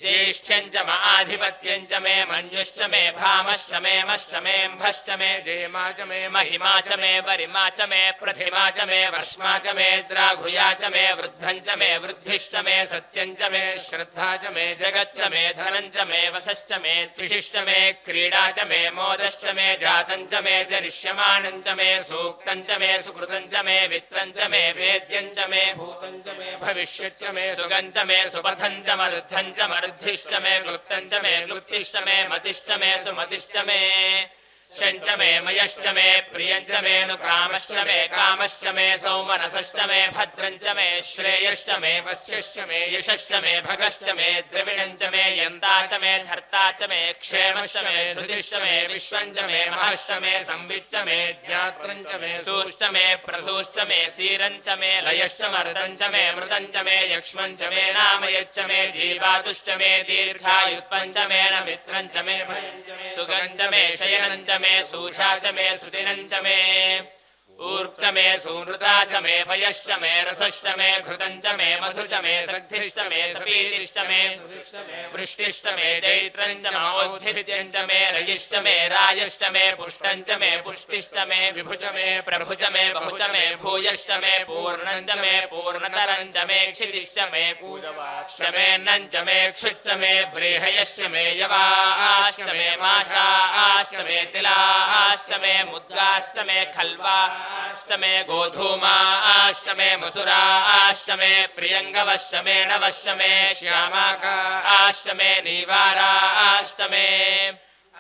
Speaker 3: ज्येष्ठ्यं च म आधिपत्यं च मे मन्युश्च मे भामश्च मे मश्च मे म्भश्च मे जेमा च मे महिमा च मे वरिमा च मे प्रथिमा च मे वर्ष्मा च मे द्राघुया च मे वृद्धं च मे वृद्धिश्च मे सत्यं च मे श्रद्धा च मे जगच्च मे धनं च मे वसश्च मे त्विषिश्च मे क्रीडा च मे मोदश्च मे जातं च मे जनिष्यमाणं च मे सूक्तं च मे सुकृतं च मे वित्तं च मे वेद्यं च मे भूतं च मे भविष्यच्च मे सुगं च मे सुपथं च मरुद्धं च मरुद्धिश्च मे क्लुप्तं च मे क्लुप्तिश्च मे मतिश्च मे सुमतिश्च मे शञ्च मे मयश्च मे प्रियञ्च मे नुकामश्च मे कामश्च मे सौमनसश्च मे भद्रञ्च मे श्रेयश्च मे वस्यश्च मे यशश्च मे भगश्च मे द्रविणञ्च मे यन्ता च मे धर्ता च मे क्षेमश्च मे धृतिश्च मे विश्वञ्च मे महश्च मे संविच्च मे ज्ञात्रञ्च मे सूश्च मे प्रसूश्च मे सीरञ्च मे लयश्च मर्दञ्च मे मृतञ्च मे यक्ष्मञ्च मे नामयच्च मे जीवातुश्च मे दीर्घायुत्पञ्च मे नमित्रञ्च मे भयञ्च मे सुगञ्च मे शयनञ्च मे सूषा च मे सुदिनञ्च मे ऊर्च मे सूनृता च मे पयश्च मे रसश्च मे घृतञ्च मे मधु च मे सग्धिश्च मे सपीतिश्च मे वृष्टिश्च मे चैत्रञ्च मौद्धित्यञ्च मे रयिश्च मे रायश्च मे पुष्टञ्च मे पुष्टिश्च मे विभुज मे प्रभुज मे बहुच मे भूयश्च मे पूर्णञ्च मे पूर्णतरञ्च मे क्षितिश्च मे कूजवाश्च मे नञ्च मे क्षुच्च मे व्रीहयश्च मे यवाश्च मे माशाश्च मे तिलाश्च मे मुद्गाश्च मे खल्वाश्च मे गोधूमाश्च मे मसुराश्च मे प्रियङ्गवश्च मे नवश्च मे श्यामाकाश्च मे नीवाराश्च मे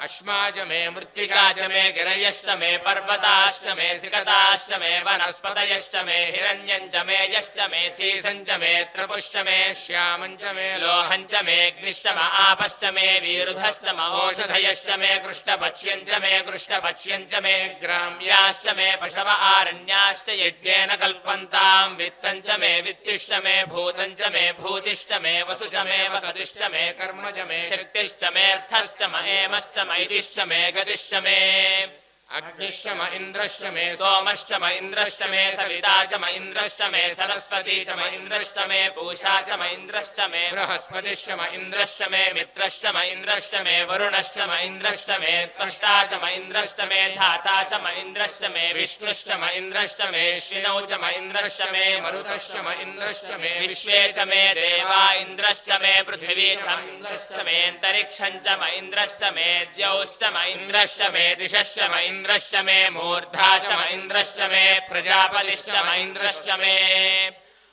Speaker 3: अश्माज मे मृत्तिका च मे गिरयश्च मे पर्वताश्च मे सिकताश्च मे वनस्पतयश्च मे हिरण्यञ्च मे यश्च मे सीसञ्च मे त्रपुश्च मे श्यामञ्च मे लोहञ्च मे अग्निश्च म आपश्च मे वीरुधश्च म ओषधयश्च मे कृष्णपक्ष्यञ्च मे कृष्णपक्ष्यञ्च मे ग्राम्याश्च मे पशव आरण्याश्च यज्ञेन कल्पन्तां वित्तञ्च मे वित्तिश्च मे भूतञ्च मे भूतिश्च मे वसुच मे वसतिश्च मे कर्मच मे शक्तिश्च मेऽर्थश्च म एमश्च मैतिश्च मे गतिश्च मे अग्निश्च म इन्द्रश्च मे सोमश्च म इन्द्रश्च मे सविता च म इन्द्रश्च मे सरस्वती च म इन्द्रश्च मे पूषा च म इन्द्रश्च मे बृहस्पतिश्च म इन्द्रश्च मे मित्रश्च म इन्द्रश्च मे वरुणश्च म इन्द्रश्च मे त्वष्टा च म इन्द्रश्च मे धाता च म इन्द्रश्च मे विष्णुश्च म इन्द्रश्च मे श्विनौ च म इन्द्रश्च मे मरुतश्च म इन्द्रश्च मे विश्वे च मे देवा इन्द्रश्च मे पृथिवी च म इन्द्रश्च मे अन्तरिक्षं च म इन्द्रश्च मे द्यौश्च म इन्द्रश्च मे दिशश्च म इन्द्रश्च मे मूर्धा च म इन्द्रश्च मे प्रजापतिश्च म इन्द्रश्च मे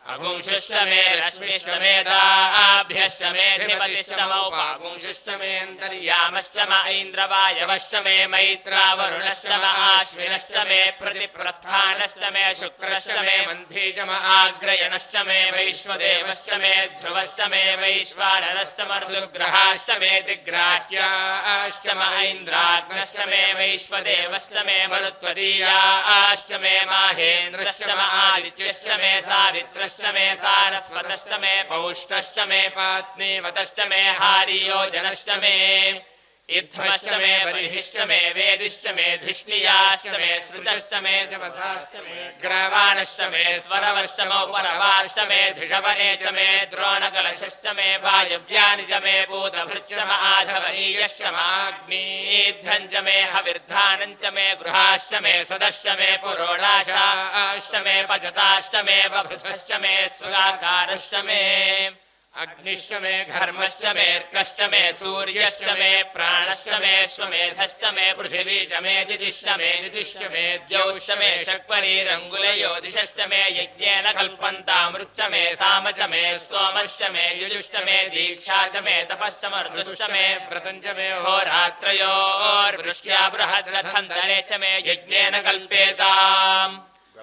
Speaker 3: अगुंशुश्च मे रश्मिश्च मे दाभ्यश्च मे धिपतिश्च मौपागुंशुश्च मे अन्तर्यामश्च म ऐन्द्रवायवश्च मे मैत्रावरुणश्च म आश्विनश्च मे प्रतिप्रस्थानश्च मे शुक्रश्च मे मन्थी च म आग्रयणश्च मे वैश्वदेवश्च मे ध्रुवश्च मे वैश्वानरश्च म ऋतुग्रहाश्च मे दिग्राह्याश्च म ऐन्द्राग्नश्च मे वैश्वदेवश्च मे मरुत्वदीयाश्च मे माहेन्द्रश्च म आदित्यश्च मे सावित्रश्च मे सारस्वतश्च मे पौष्टश्च मे पात्नीवतश्च मे हारियोजनश्च मे इद्धमश्च मे बर्हिश्च मे वेदिश्च मे धिष्णियाश्च मे सृतश्च मे जवसाश्च मे ग्रवाणश्च मे स्वरवश्च मौपरवाश्च मे धिषवने च मे द्रोणकलशश्च मे वायुव्यानि च मे भूतभृच्च म आधवनीयश्च माग्नीध्रं च मे हविर्धानं च मे गृहाश्च मे सदश्च मे पुरोडाशाश्च मे पचताश्च मे बभृतश्च मे सुराकारश्च मे अग्निश्च मे घर्मश्च मेऽर्कश्च मे सूर्यश्च मे प्राणश्च मे श्वमेधश्च मे पृथिवी च मे दितिश्च मे द्यौश्च मे शक्वरीरङ्गुलयो दिशश्च मे यज्ञेन कल्पन्तामृच्च मे साम च मे स्तोमश्च मे युजुश्च मे दीक्षा च मे तपश्च मर्दुश्च मे व्रतं च मे होरात्रयोर्वृष्ट्या बृहद्रथन्तरे च मे यज्ञेन कल्पेताम्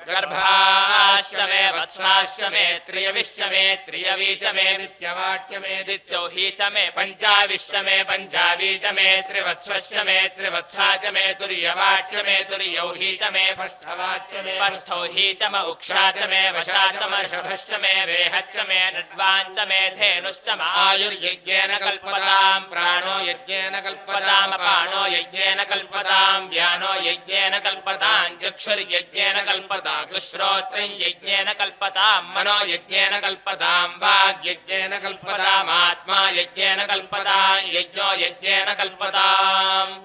Speaker 3: गर्भाश्च मे वत्साश्च मे त्रियविश्च मे त्रियवी च मे दित्यवाच्च मे दित्यौही च मे पञ्चाविश्च मे पञ्चावी च मे त्रिवत्सश्च मे त्रिवत्सा च मे तुर्यवाच्च मे तुर्यौही च मे पष्ठवाच्च मे पष्ठौही च म उक्षा च मे वशा च मर्षभश्च मे वेहच्च मे नड्वाञ्च मे धेनुश्च म आयुर्यज्ञेन कल्पतां प्राणो यज्ञेन कल्पताम् अपानो यज्ञेन कल्पतां व्यानो यज्ञेन कल्पतां चक्षुर्यज्ञेन कल्पताम् श्रोत्रं यज्ञेन कल्पतां मनो यज्ञेन कल्पतां वाग्यज्ञेन कल्पतामात्मा यज्ञेन कल्पतां यज्ञो यज्ञेन कल्पताम्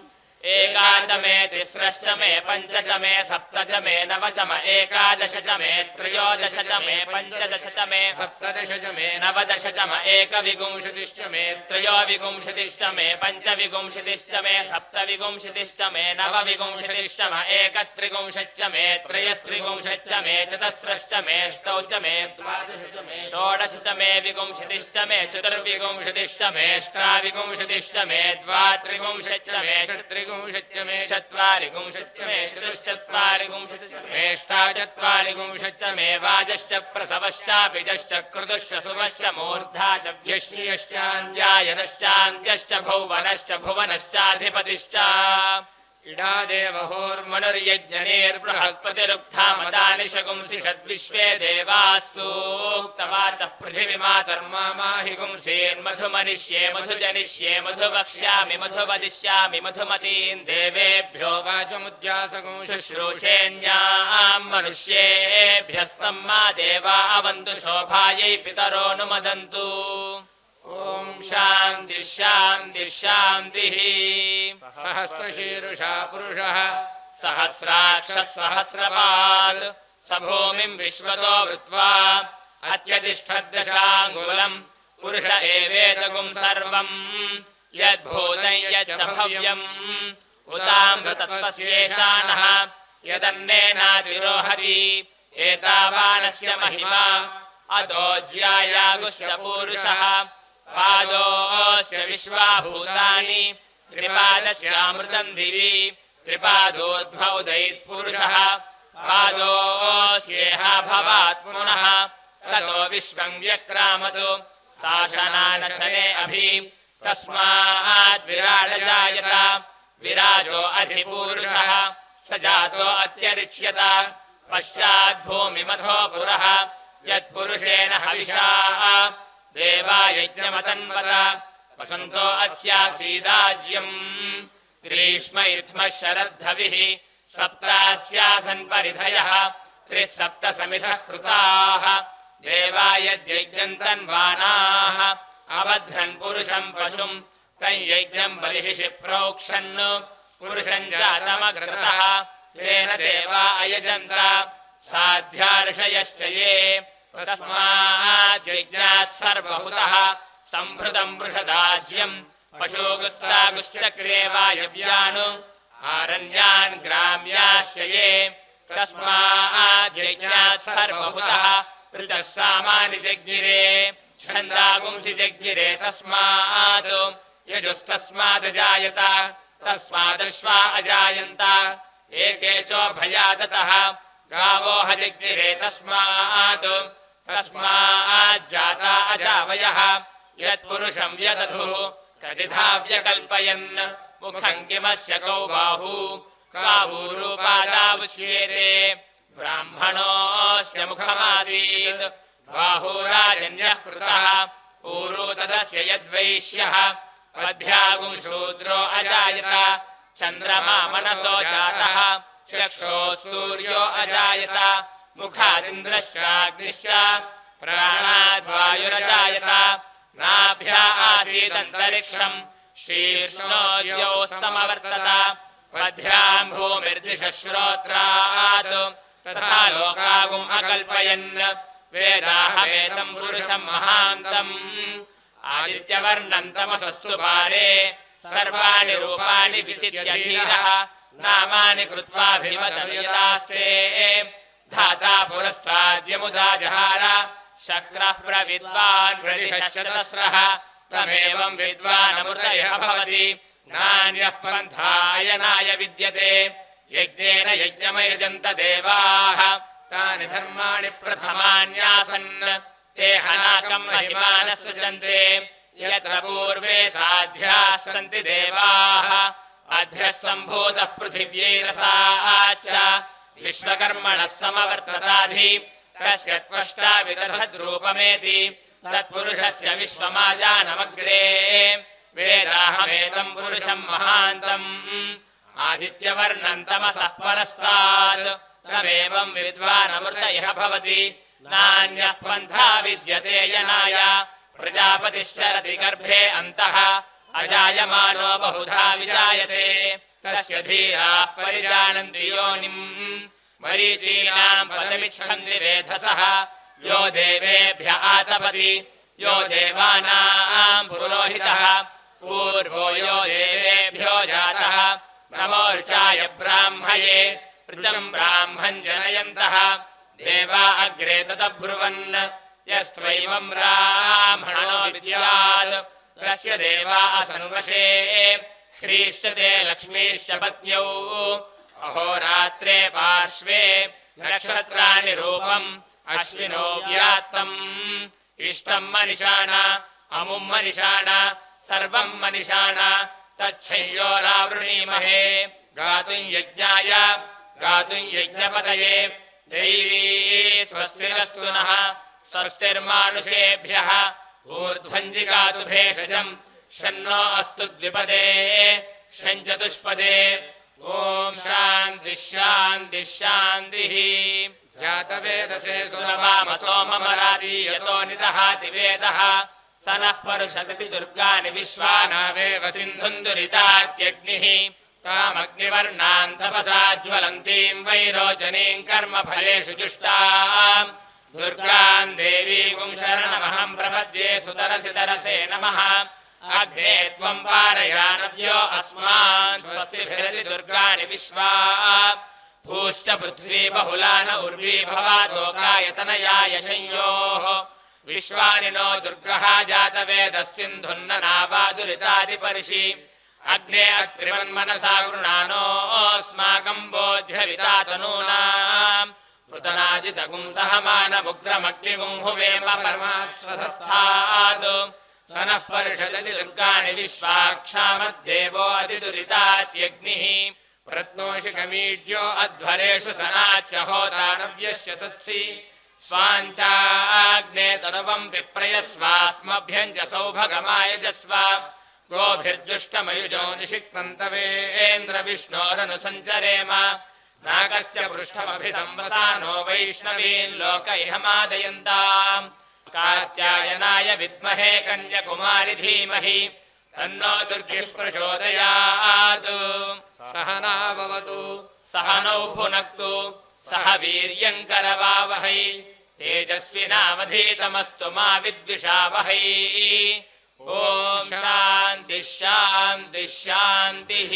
Speaker 3: एका च मे तिस्रश्च मे पञ्च च मे सप्त च मे नव च म एकादश च मे त्रयोदश च मे पञ्चदश च मे सप्तदश च मे नवदश च म एकविंशतिश्च मे त्रयोविंशतिश्च मे पञ्चविंशतिश्च मे सप्तविंशतिश्च मे नवविंशतिश्च म एकत्रिंशच्च मे त्रयस्त्रिंशच्च मे चतस्रश्च मे अष्टौ च मे द्वादश च मे षोडश च मे विंशतिश्च मे चतुर्विंशतिश्च मे अष्टाविंशतिश्च मे द्वात्रिंशच्च मे षट्त्रिंशच्च मे चत्वारिंशच्च मे चतुश्चत्वारिंशच्च मे अष्टाचत्वारिंशच्च मे वाजश्च प्रसवश्चापिजश्च कृतश्च सुवश्च मूर्धा च व्यश्नियश्चान्द्यायनश्चान्द्यश्च भुवनश्च भुवनश्चाधिपतिश्च इडादेवहोर्मनुर्यज्ञनेर्बृहस्पतिरुक्था मदानि शगुंसि षद्विश्वे देवाः सूक्तवाचः पृथिवीमातर्मा माहि गुंसीर्मधुमनिष्ये मधुजनिष्ये मधुवक्ष्यामि मधुवदिष्यामि मधुमतीन् देवेभ्यो वाचमुद्यासगुं शुश्रूषेण्यां मनुष्येभ्यस्तं मा देवा अवन्तु शोभायै पितरोऽनुमदन्तु ओम शांति शांति शांतिः सहस्रशीर्षा पुरुषः सहस्राक्षः सहस्रपात् स भूमिं विश्वतो वृत्वा अत्यतिष्ठद्दशाङ्गुलम् पुरुष एवेदगुं सर्वम् यद्भूतं यच्च भव्यम् उतामृतत्वस्येषाणः यदन्नेनातिरोहति एतावानस्य महिमा अतो ज्यायागुश्च पूरुषः पादोऽस्य विश्वाभूतानि त्रिपादस्यामृतं दिवि त्रिपादोऽध्व उदयित्पुरुषः पादोऽस्येह भवात् पुनः ततो विश्वं व्यक्रामतु शासनानशने अभि तस्मात् विराडजायत विराजो अधिपूरुषः स जातो अत्यरिच्यत पश्चाद्भूमिमथो पुरः यत्पुरुषेण हविषा देवा यज्ञमतन्वत वसन्तो अस्यासीदाज्यम् ग्रीष्म इत्मः शरद्धविः सप्तास्यासन् परिधयः 37 समिधः कृताः देवा यद्यज्ञम् तन्वानाः अबध्नन् पुरुषम् पशुम् तञ्यज्ञम् बर्हिषि प्रोक्षन् पुरुषम् जातमग्रतः तेन देवा अयजन्त साध्या ऋषयश्च ये तस्माद्यज्ञात् सर्वहुतः संभृतम् वृषदाज्यम् पशूगुस्तागुश्चक्रे वायव्यान् आरण्यान् ग्राम्याश्च ये तस्माद्यज्ञात् सर्वहुतः ऋचः सामानि जज्ञिरे छन्दागुंसि जज्ञिरे तस्मात् यजुस्तस्मादजायत तस्मादश्वा अजायन्त एके चोभयादतः गावो हजज्ञिरे तस्माज्जाता अजावयः यत्पुरुषम् व्यदधुः कतिधा व्यकल्पयन् मुखम् किमस्य कौ बाहू कावूरूपादावुच्येते ब्राह्मणोऽस्य मुखमासीत् बाहूराजन्यः कृतः ऊरू तदस्य यद्वैश्यः पद्भ्यागुं शूद्रो अजायत चन्द्रमा मनसो जातः चक्षोः सूर्यो अजायत मुखादिन्द्रश्चाग्निश्च प्राणाद्वायुरजायत नाभ्या आसीदन्तरिक्षम् शीर्ष्णोद्यौ समवर्तत पद्भ्याम् भूमिर्दिशः श्रोत्रात् तथा लोकागुम् अकल्पयन् वेदाहमेतम् पुरुषम् महान्तम् आदित्यवर्णम् तमसस्तु बाले सर्वाणि रूपाणि विचित्य धीरः नामानि कृत्वाभिमतयुतास्ते धाता पुरस्ताद्यमुदा जहार शक्रः प्रविद्वान् प्रदिशश्चतस्रः तमेवम् विद्वानमृत इह भवति नान्यः पन्थायनाय विद्यते यज्ञेन यज्ञमयजन्त देवाः तानि धर्माणि प्रथमान्यासन् ते हनाकम् महिमानः सृजन्ते यत्र पूर्वे साध्याः सन्ति देवाः अभ्यः सम्भूतः पृथिव्यैरसाच्च विश्वकर्मणः समवर्तताधि तस्य त्वष्टा विदधद्रूपमेति तत्पुरुषस्य विश्वमाजानमग्रे वेदाहमेतम् पुरुषम् महान्तम् आदित्यवर्णम् तमसः परस्तात् तमेवम् विद्वानमृत इह भवति नान्यः पन्था विद्यते यनाय प्रजापतिश्चरति गर्भे अन्तः अजायमानो बहुधा विजायते तस्य धीराः परिजानन्ति योनिम् मरीचीनाम् पदमिच्छन्ति वेधसः यो देवेभ्य आतपति यो देवानाम् पुरोहितः पूर्वो यो देवेभ्यो जातः नमोर्चाय ब्राह्मये ऋचम् ब्राह्मम् जनयन्तः देवा अग्रे तदब्रुवन् यस्त्वैवम् ब्राह्मणो विद्यात् तस्य देवा असनुवशे ह्रीश्च ते लक्ष्मीश्च पत्न्यौ अहोरात्रे पार्श्वे नक्षत्राणि रूपम् अश्विनो व्यात्तम् इष्टम् मनिषाण अमुम् मनिषाण सर्वम् मनिषाण तच्छय्योरावृणीमहे गातुम् यज्ञाय गातुम् यज्ञपतये दैवी स्वस्तिरस्तु नः स्वस्तिर्मानुषेभ्यः ऊर्ध्वञ्जिगातु भेषजम् शन्नो अस्तु द्विपदे शञ्चतुष्पदे ॐ शान्तिः शान्तिः शान्तिः जातवेदसे सुरवाम सोममरादीयतो निदहाति वेदः स नः परुषदति दुर्गाणि विश्वानावेव सिन्धुम् दुरितात्यग्निः तामग्निवर्णाम् तपसा ज्वलन्तीम् वैरोचनीम् कर्मफलेषु जुष्टाम् दुर्गाम् देवीम् शरणमहम् प्रपद्ये सुतरसि तरसे नमः अग्ने त्वम् पारयानव्यो अस्मान् स्वस्तिभिरति दुर्गाणि विश्वा पूश्च पृथ्वी बहुलान उर्वी भवादोकायतनयाय संयोः विश्वानि नो दुर्गः जातवेदः सिन्धुन्ननावादुरितादिपर्षि अग्ने अत्रिवन्मनसा गृणानोऽस्माकम् बोध्यविता तनूनाम् पृतनाजितगुम् सहमानमुग्रमग्निगुम् हुवेम परमात्सस्थात् स नः परिषदति दुर्गाणि विश्वाक्षामद्देवो अतिदुरितात्यग्निः प्रत्नोषिकमीड्यो अध्वरेषु सनाच्च होतानव्यस्य सत्सि स्वाञ्चाग्ने तनुवम् विप्रयस्वास्मभ्यम् च सौभगमायजस्व गोभिर्जुष्टमयुजो निषिक्तम् तवेन्द्र विष्णोरनुसञ्चरेम नागस्य पृष्ठमभिसंवसानो वैष्णवीन् लोक इह मादयन्ताम् कात्यायनाय विद्महे कन्याकुमारि धीमहि तन्नो दुर्गिः प्रचोदयात् सहना भवतु सहनौ भुनक्तु सह वीर्यं करवावहै तेजस्विनावधीतमस्तु मा विद्विषावहै ॐ शान्तिः शान्तिः शान्तिः।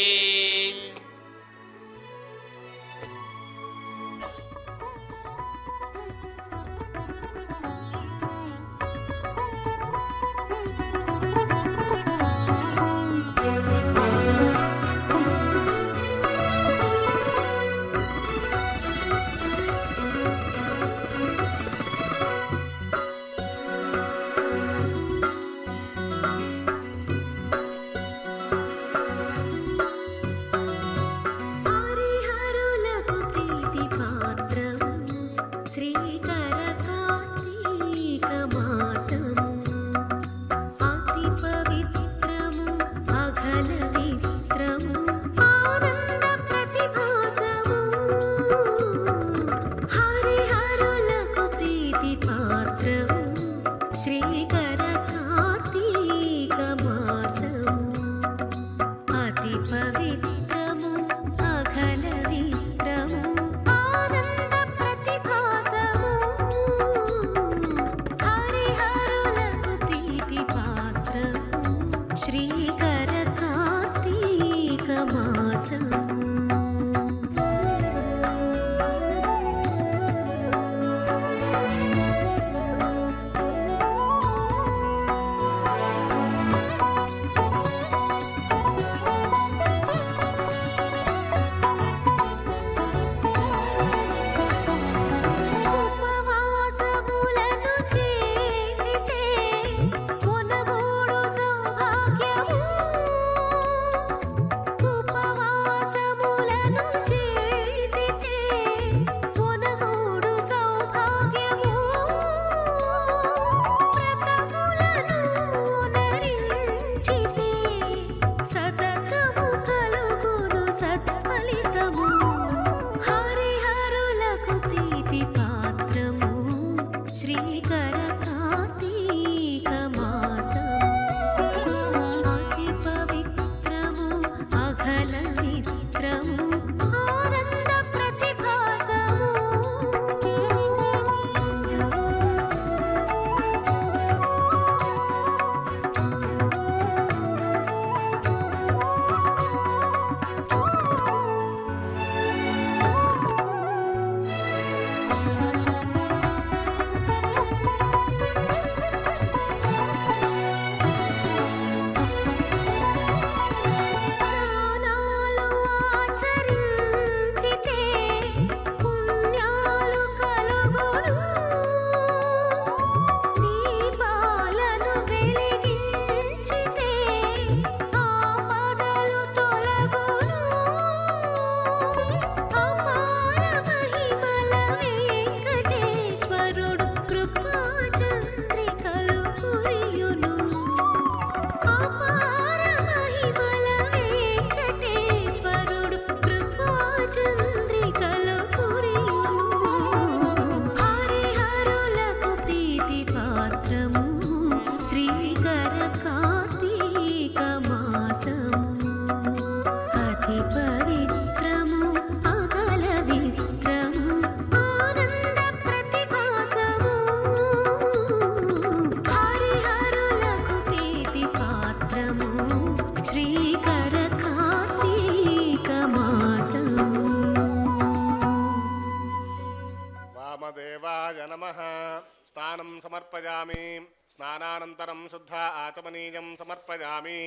Speaker 2: स्नानं समर्पयामि स्नानानन्तरं शुद्ध आचमनीयं समर्पयामि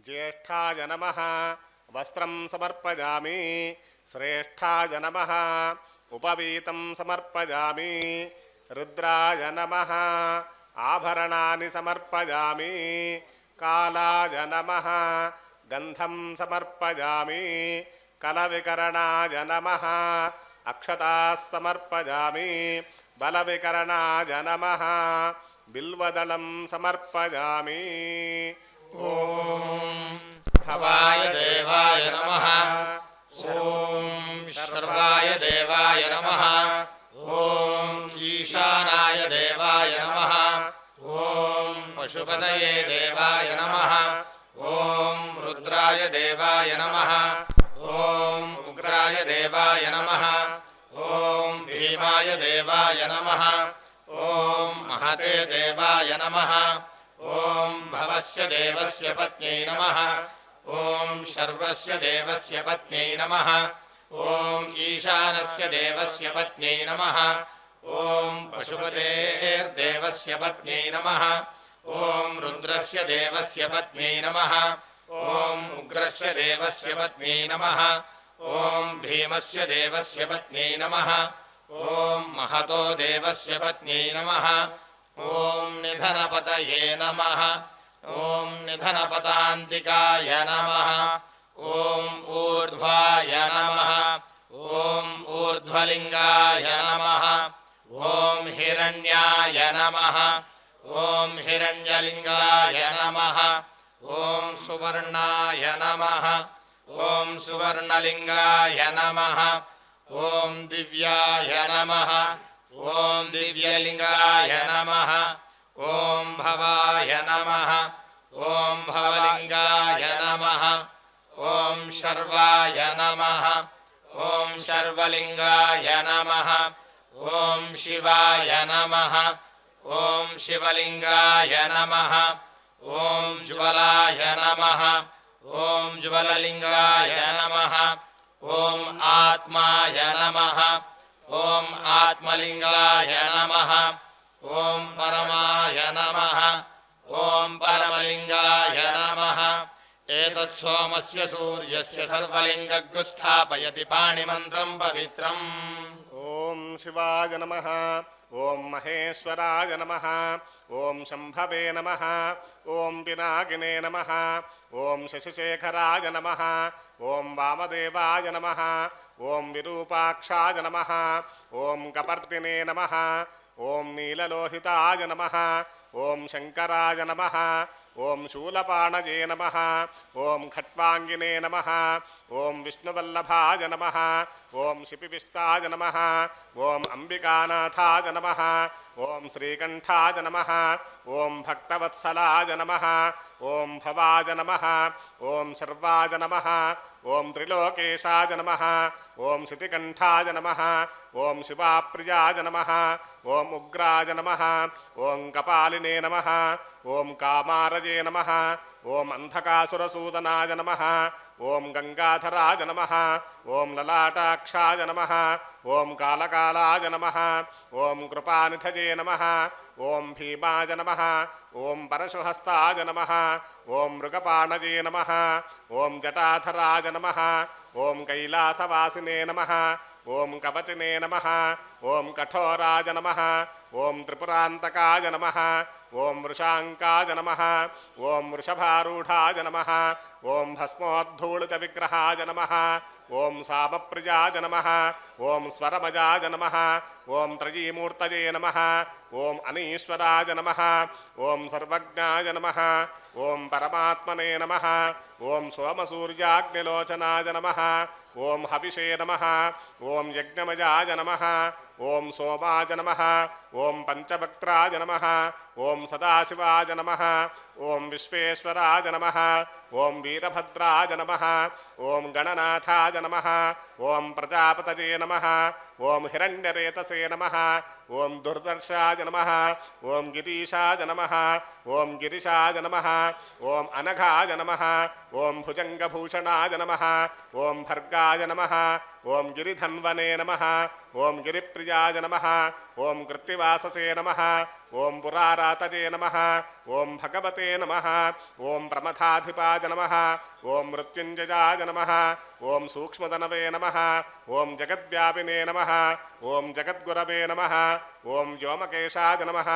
Speaker 2: ज्येष्ठाय नमः वस्त्रं समर्पयामि श्रेष्ठाय नमः उपवीतं समर्पयामि रुद्राय नमः आभरणानि समर्पयामि कालाय नमः गन्धं समर्पयामि कलविकरणाय नमः अक्षताः समर्पयामि बलविकरणाय नमः बिल्वदलं समर्पयामि। ॐ भवाय देवाय नमः। ॐ
Speaker 3: सर्वाय देवाय नमः ॐ ईशानाय देवाय नमः ॐ पशुपतये देवाय नमः ॐ रुद्राय देवाय नमः ॐ उग्राय देवाय नमः ॐ भीमाय देवाय नमः ॐ महते देवाय नमः ॐ भवस्य देवस्य पत्न्यै नमः ॐ शर्वस्य देवस्य पत्न्यै नमः ॐ ईशानस्य देवस्य पत्न्यै नमः ॐ पशुपतेर्देवस्य पत्न्यै नमः ॐ रुद्रस्य देवस्य पत्न्यै नमः ॐ उग्रस्य देवस्य पत्न्यै नमः ॐ भीमस्य देवस्य पत्न्यै नमः ॐ महतो देवस्य पत्न्यै नमः ॐ निधनपतये नमः ॐ निधनपतान्तिकाय नमः ॐ ऊर्ध्वाय नमः ॐ ऊर्ध्वलिङ्गाय नमः ॐ हिरण्याय नमः ॐ हिरण्यलिङ्गाय नमः ॐ सुवर्णाय नमः ॐ सुवर्णलिङ्गाय नमः ॐ दिव्याय नमः ॐ दिव्यलिङ्गाय नमः ॐ भवाय नमः ॐ भवलिङ्गाय नमः ॐ शर्वाय नमः ॐ शर्वलिङ्गाय नमः ॐ शिवाय नमः ॐ शिवलिङ्गाय नमः ॐ ज्वलाय नमः ॐ ज्वललिङ्गाय नमः ॐ आत्माय नमः ॐ आत्मलिङ्गाय नमः ॐ परमाय नमः ॐ परमलिङ्गाय नमः एतत् सोमस्य सूर्यस्य सर्वलिङ्गगुस्थापयति पाणिमन्त्रं पवित्रम्
Speaker 2: ॐ शिवाय नमः ॐ महेश्वराय नमः ॐ शम्भवे नमः ॐ पिनाकिने नमः ॐ शशिशेखराय नमः ॐ वामदेवाय नमः ॐ विरूपाक्षाय नमः ॐ कपर्दिने नमः ॐ नीललोहिताय नमः ॐ शङ्कराय नमः ॐ शूलपाणये नमः ॐ खट्वाङ्गिने नमः ॐ विष्णुवल्लभाय नमः ॐ शिपिविष्टाय नमः ॐ अम्बिकानाथाय नमः ॐ श्रीकण्ठाय नमः ॐ भक्तवत्सलाय नमः ॐ भवाय नमः ॐ सर्वाय नमः ॐ त्रिलोकेशाय नमः ॐ शितिकण्ठाय नमः ॐ शिवाप्रियाय नमः ॐ उग्राय नमः ॐ कपालिने नमः ॐ कामारये नमः ॐ अन्धकासुरसूदनाय नमः ॐ गङ्गाधराय नमः ॐ ललाटाक्षाय नमः ॐ कालकालाय नमः ॐ कृपानिधये नमः ॐ भीमाय नमः ॐ परशुहस्ताय नमः ॐ मृगपाणये नमः ॐ जटाधराय नमः ॐ कैलासवासिने नमः ॐ कवचिने नमः ॐ कठोराय नमः ॐ त्रिपुरान्तकाय नमः ॐ वृषाङ्काय नमः ॐ वृषभारूढाय नमः ॐ भस्मोद्धूलितविग्रहाय नमः ॐ सामप्रियाय नमः ॐ स्वरमजाय नमः ॐ त्रयीमूर्तये नमः ॐ अनीश्वराय नमः ॐ सर्वज्ञाय नमः ॐ परमात्मने नमः ॐ सोमसूर्याग्निलोचनाय नमः ॐ हविषे नमः ॐ यज्ञमयाय नमः ॐ सोमाय नमः ॐ पञ्चवक्त्राय नमः ॐ सदाशिवाय नमः ॐ विश्वेश्वराय नमः ॐ वीरभद्राय नमः ॐ गणनाथाय नमः ॐ प्रजापतये नमः ॐ हिरण्यरेतसे नमः ॐ दुर्दर्शाय नमः ॐ गिरीशाय नमः ॐ गिरिशाय नमः ॐ अनघाय नमः ॐ भुजङ्गभूषणाय नमः ॐ भर्गाय नमः ॐ गिरिधन्वने नमः ॐ गिरिप्रियाय नमः ॐ कृत्तिवाससे नमः ॐ पुरारातये नमः ॐ भगवते नमः ॐ प्रमथाधिपाय नमः ॐ मृत्युञ्जयाय नमः ॐ सूक्ष्मतनवे नमः ॐ जगद्व्यापिने नमः ॐ जगद्गुरवे नमः ॐ व्योमकेशाय नमः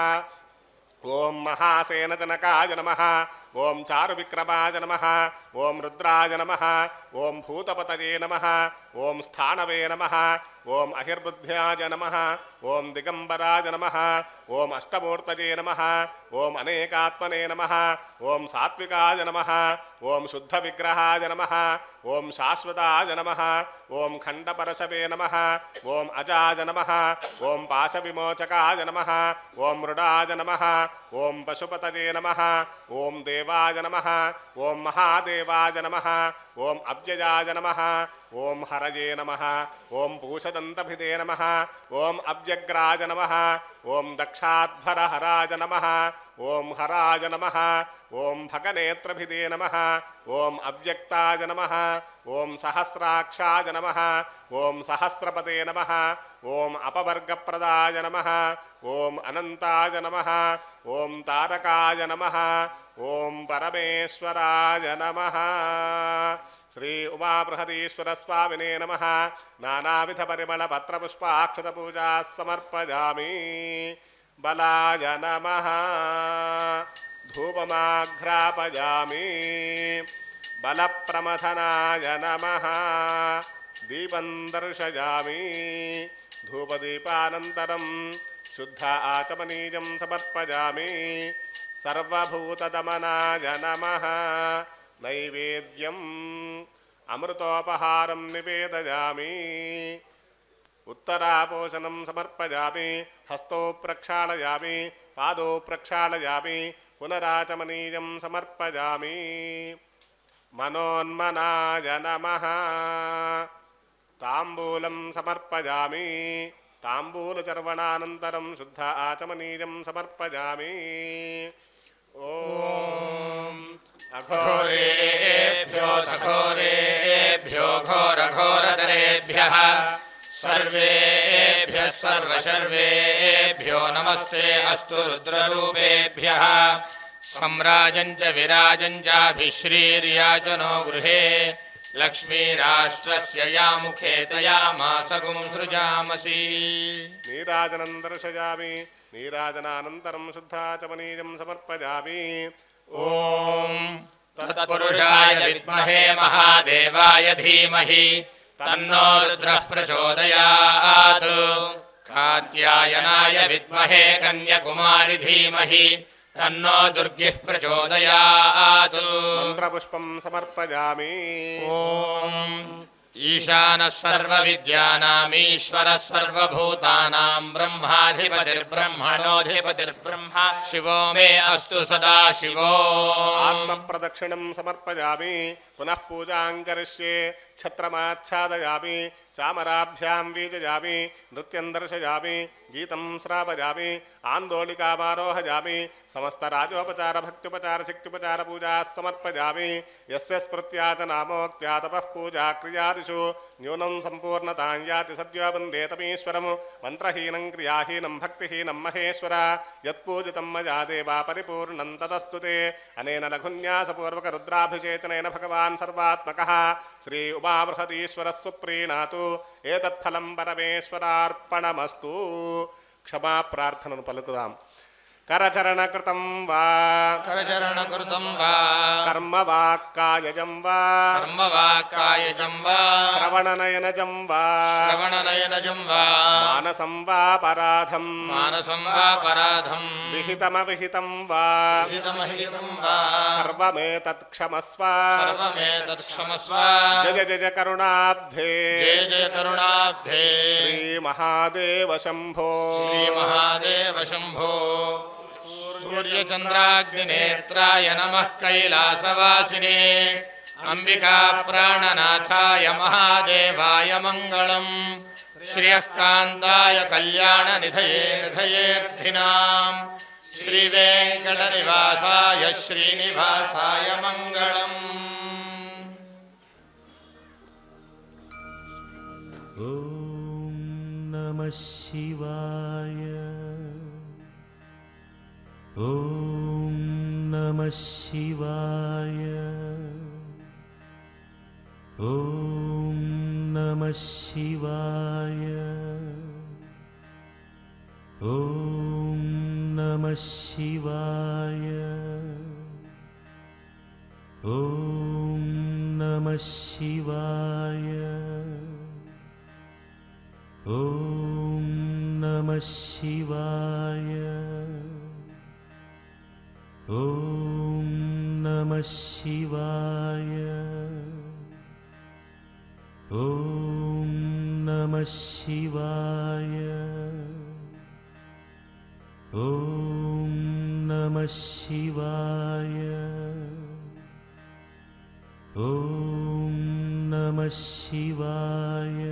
Speaker 2: ఓం మహాసేనజనకాయ నమః. ఓం చారువిక్రమాయ నమః. ఓం రుద్రాయ నమః. ఓం భూతపతయే నమః. ఓం స్థానవే నమః. ఓం అహిర్బుద్ధ్యాయ నమః. ఓం దిగంబరాయ నమః. ఓం అష్టమూర్తయే నమః. ఓం అనేకాత్మనే నమః. ఓం సాత్వికాయ నమః. ఓం శుద్ధ విగ్రహాయ నమః. ఓం శాశ్వతాయ నమః. ఓం ఖండపరశవే నమః. ఓం అజాయ నమః. ఓం పాశవిమోచకాయ నమః. ఓం మృడాయ నమః. ఓం పశుపతయే నమః. ఓం దేవాయ నమః. ఓం మహాదేవాయ నమః. ఓం అవ్యయాయ నమః. ఓం హరయే నమః. ఓం పూషదంతభిదే నమః. ఓం అవ్యగ్రాయ నమః. ఓం దక్షాధ్వరహరాయ నమః. ఓం హరాయ నమః. ఓం భగనేత్రభిదే నమః. ఓం అవ్యక్తాయ నమః. ఓం సహస్రాక్షాయ నమః. ఓం సహస్రపదే నమః. ఓం అపవర్గప్రదాయ నమః. ఓం అనంతాయ నమః. ఓం తారకాయ నమః. ఓం పరమేశ్వరాయ నమః. శ్రీ ఉమాబృహదీశ్వర స్వామినే నమః. నానావిధ పరిమళ పత్రపుష్పాక్షత పూజా సమర్పయామి. బలాయ నమః. ధూపమాఘ్రాపయామి. బలప్రమథనాయ నమః. దీపం దర్శయామి. ధూపదీపానంతరం శుద్ధ ఆచమనీయం సమర్పయామి. సర్వభూతదమనాయ నమః. నైవేద్యం అమృతోపహారం నివేదయామి. ఉత్తరాపోషణం సమర్పయామి. హస్తో ప్రక్షాళయామి. పాదో ప్రక్షాళయామి. పునరాచమనీయం సమర్పయామి. మనోన్మనాయ నమః. తాంబూలం సమర్పయామి. తాంబూలచర్వణానంతరం శుద్ధ ఆచమనీయం సమర్పయామి. ఓం
Speaker 3: అఘోరేభ్యో ఘోరేభ్యో ఘోరఘోరతరేభ్యః సర్వేభ్యః సర్వశర్వేభ్యో నమస్తే అస్తు రుద్రరూపేభ్యః. సమ్రాజం చ విరాజం చాభిశ్రీర్యాచనో గృహే లక్ష్మీరాష్ట్రస్య యా ముఖే తయా మాసగుం సృజామసి.
Speaker 2: నీరాజనం దర్శయామి. నీరాజనానంతరం శుద్ధాచమనీయం సమర్పయామి.
Speaker 3: ఓం తత్పురుషాయ విద్మహే మహాదేవాయ ధీమహి తన్నో రుద్రః ప్రచోదయాత్. కాత్యాయనాయ విద్మహే కన్యకుమారి ధీమహి తన్నో దుర్గిః ప్రచోదయాత్.
Speaker 2: మంత్రపుష్పం సమర్పయామి.
Speaker 3: ఓం ఈశానः సర్వవిద్యానాం ఈశ్వరः సర్వభూతానాం బ్రహ్మాధిపతిర్బ్రహ్మణోధిపతిర్బ్రహ్మ శివో మే అస్తు సదా శివో.
Speaker 2: ఆత్మప్రదక్షిణం సమర్పయామి. పునః పూజాం కరిష్యే. ఛత్రమాచ్ఛాదయామి. చామరాభ్యాం వీజయామి. నృత్యం దర్శయామి. గీతం శ్రావయామి. ఆందోళికామారోహయామి. సమస్త రాజోపచార భక్త్యుపచార శక్త్యుపచార పూజా సమర్పయామి. యస్య స్మృత్యా చ నామోక్త్యా తపః పూజా క్రియాదిషు న్యూనం సంపూర్ణతాం యాతి సద్యో వందే తమీశ్వరం. మంత్రహీనం క్రియాహీనం భక్తిహీనం మహేశ్వర. యత్పూజితం మయా దేవా పరిపూర్ణం తదస్తు తే. అనేన లఘున్యాసపూర్వక రుద్రాభిషేచనేన భగవాన్ సర్వాత్మకః శ్రీ ఉమాబృహదీశ్వరः సుప్రీణాతు. ఏతత్ఫలం పరమేశ్వరార్పణమస్తు. క్షమా ప్రార్థనను పలుకుదాం. కరచరణకృతం వా
Speaker 3: కరచరణకృతం వా
Speaker 2: కర్మవాక్కాయజం వా
Speaker 3: కర్మవాక్కాయజం వా
Speaker 2: శ్రవణనయనజం వా
Speaker 3: శ్రవణనయనజం వా
Speaker 2: మానసం వాపరాధం
Speaker 3: మానసం వాపరాధం
Speaker 2: విహితమవిహితం వా
Speaker 3: విహితమహితం వా
Speaker 2: సర్వమేతత్క్షమస్వ
Speaker 3: సర్వమేతత్క్షమస్వ.
Speaker 2: జయ జయ కరుణాబ్ధే
Speaker 3: జయ జయ కరుణాబ్ధే
Speaker 2: శ్రీ మహాదేవ శంభో.
Speaker 3: శ్రీ మహాదేవ శంభో. సూర్యచంద్రాగ్నినేత్రాయ నమః కైలాసవాసినే అంబికా ప్రాణనాథాయ మహాదేవాయ మంగళం. శ్రియఃకాంతాయ కళ్యాణ నిధయే నిధయేర్థినాం శ్రీవేంకటనివాసాయ శ్రీనివాసాయ మంగళం.
Speaker 1: ఓం నమః శివాయ. ఓం నమః శివాయ. ఓం నమః శివాయ. ఓం నమః शिवाय ॐ नमः शिवाय ॐ नमः शिवाय ॐ नमः शिवाय ॐ नमः शिवाय ॐ नमः शिवाय ॐ नमः शिवाय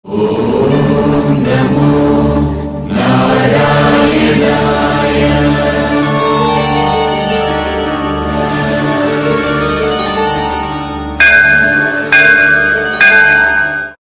Speaker 4: Om Namo